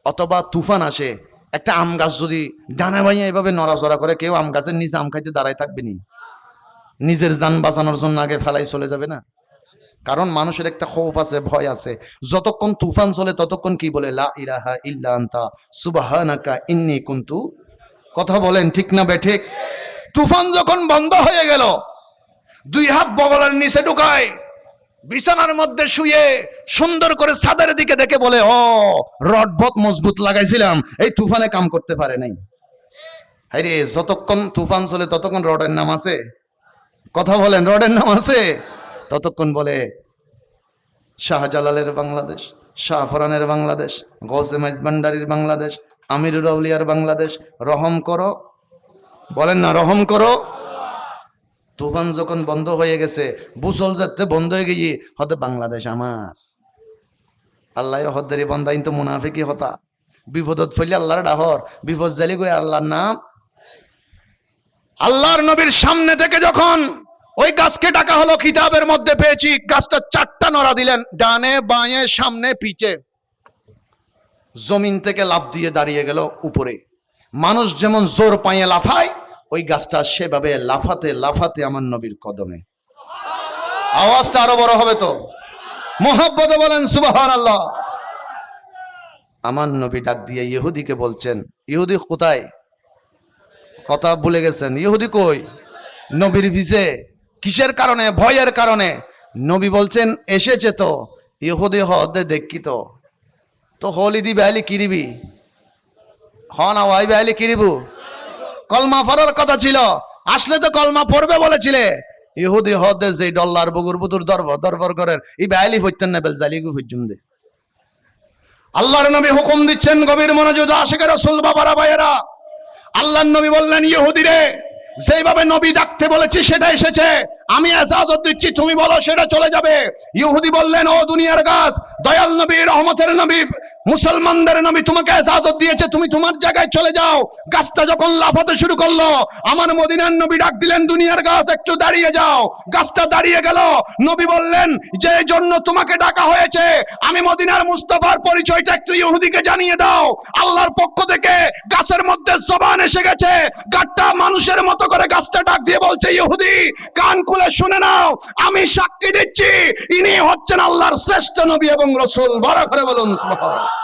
অথবা তুফান আসে, একটা আম গাছ যদি ডানে বাঁয়ে এভাবে নড়াচড়া করে, কেউ আম গাছের নিচে আম খাইতে দাঁড়ায় থাকবে নি? নিজের জান বাঁচানোর জন্য আগে ফেলাই চলে যাবে না? কারণ মানুষের একটা খৌফ আছে, ভয় আছে। যতক্ষণ তুফান চলে ততক্ষণ কি বলে? লা ইলাহা ইল্লা আনতা সুবহানাকা ইন্নী কুনতু। কথা বলেন ঠিক না বেঠিক? তুফান যখন বন্ধ হয়ে গেল, দুই হাত বগলের নিচে ঢুকায়, বিছানার মধ্যে শুয়ে সুন্দর করে ছাদের দিকে দেখে বলে, ও রড বহুত মজবুত লাগাইছিলাম, এই তুফানে কাম করতে পারে নাই। আরে যতক্ষণ তুফান চলে ততক্ষণ রডের নাম আছে? কথা বলেন, রডের নাম আছে? ততক্ষণ বলে শাহজালালের বাংলাদেশ, শাহফরানের বাংলাদেশ, গৌসে মাইজভান্ডারির বাংলাদেশ, আমিরুল আউলিয়ার বাংলাদেশ, রহম করো, বলেন না রহম করো। তুফান যখন বন্ধ হয়ে গেছে, বুসল যাতে বন্ধ হয়ে গিয়ে হতে বাংলাদেশ আমার। আল্লাহ হদ্দারি বন্ধা কিন্তু মুনাফিকি হতা, বিপদত ফেলে আল্লাহর ডাহর, বিপদ জালি গয়ে আল্লাহর নাম। আল্লাহর নবীর সামনে থেকে যখন ওই গাছকে ডাকা হলো, কিতাবের মধ্যে পেয়েছি গাছটা চারটা নড়া দিলেন, ডানে বাঁয়ে সামনে পিছে। জমিন থেকে লাফ দিয়ে দাঁড়িয়ে গেল উপরে। মানুষ যেমন জোর পায়ে লাফায়, ওই গাছটা সেভাবে লাফাতে লাফাতে আমার নবীর কদমে। আওয়াজটা আরো বড় হবে তো, মোহাব্বতে বলেন সুবহানাল্লাহ। আমার নবী ডাক দিয়ে ইহুদিকে বলছেন, ইহুদি কোথায়? কথা ভুলে গেছেন? ইহুদি কই? নবীর ভিসে। কিসের কারণে? ভয়ের কারণে। নবী বলছেন এসেছে তো। ইহুদি হদে দেখি তো তো হলি দি বেহালি কিরিবি হন আওয়াই বেহালি কিরিবু। কলমা পড়ার কথা ছিল, আসলে তো কলমা পড়বে বলেছিলে। ইহুদি হদে যে ডল্লার বগুর বুতুর দরবার দরবার করেন, এই বেহালি হইতেন না, বেল জালিগু হইজুম দে। আল্লাহর নবী হুকুম দিচ্ছেন, গভীর মনোযোগ আশিকের রাসূল বাবারা ভাইয়েরা। আল্লাহর নবী বললেন, ইহুদি রে, যেভাবে নবী ডাকতে বলেছি সেটা এসেছে, আমি ইজাজত দিচ্ছি, তুমি বলো সেটা চলে যাবে। ইহুদি বললেন, ও দুনিয়ার গাছ, দয়াল নবী, রহমতের নবী, মুসলমানদের নবী তোমাকে ইজাজত দিয়েছে, তুমি তোমার জায়গায় চলে যাও। গাছটা যখন লাফাতে শুরু করলো, আমার মদিনার নবী ডাক দিলেন, দুনিয়ার গাছ একটু দাঁড়িয়ে যাও। গাছটা দাঁড়িয়ে গেল। নবী বললেন, যে জন্য তোমাকে ডাকা হয়েছে, আমি মদিনার মুস্তাফার পরিচয়টা একটু ইহুদিকে জানিয়ে দাও। আল্লাহর পক্ষ থেকে গাছের মধ্যে জবান এসে গেছে। গাছটা মানুষের মতো করে গাছটা ডাক দিয়ে বলছে, ইহুদি কান খুলে শুনে নাও, আমি সাক্ষী দিচ্ছি ইনি হচ্ছেন আল্লাহর শ্রেষ্ঠ নবী এবং রাসূল। বড় করে বলুন সুবহানাল্লাহ।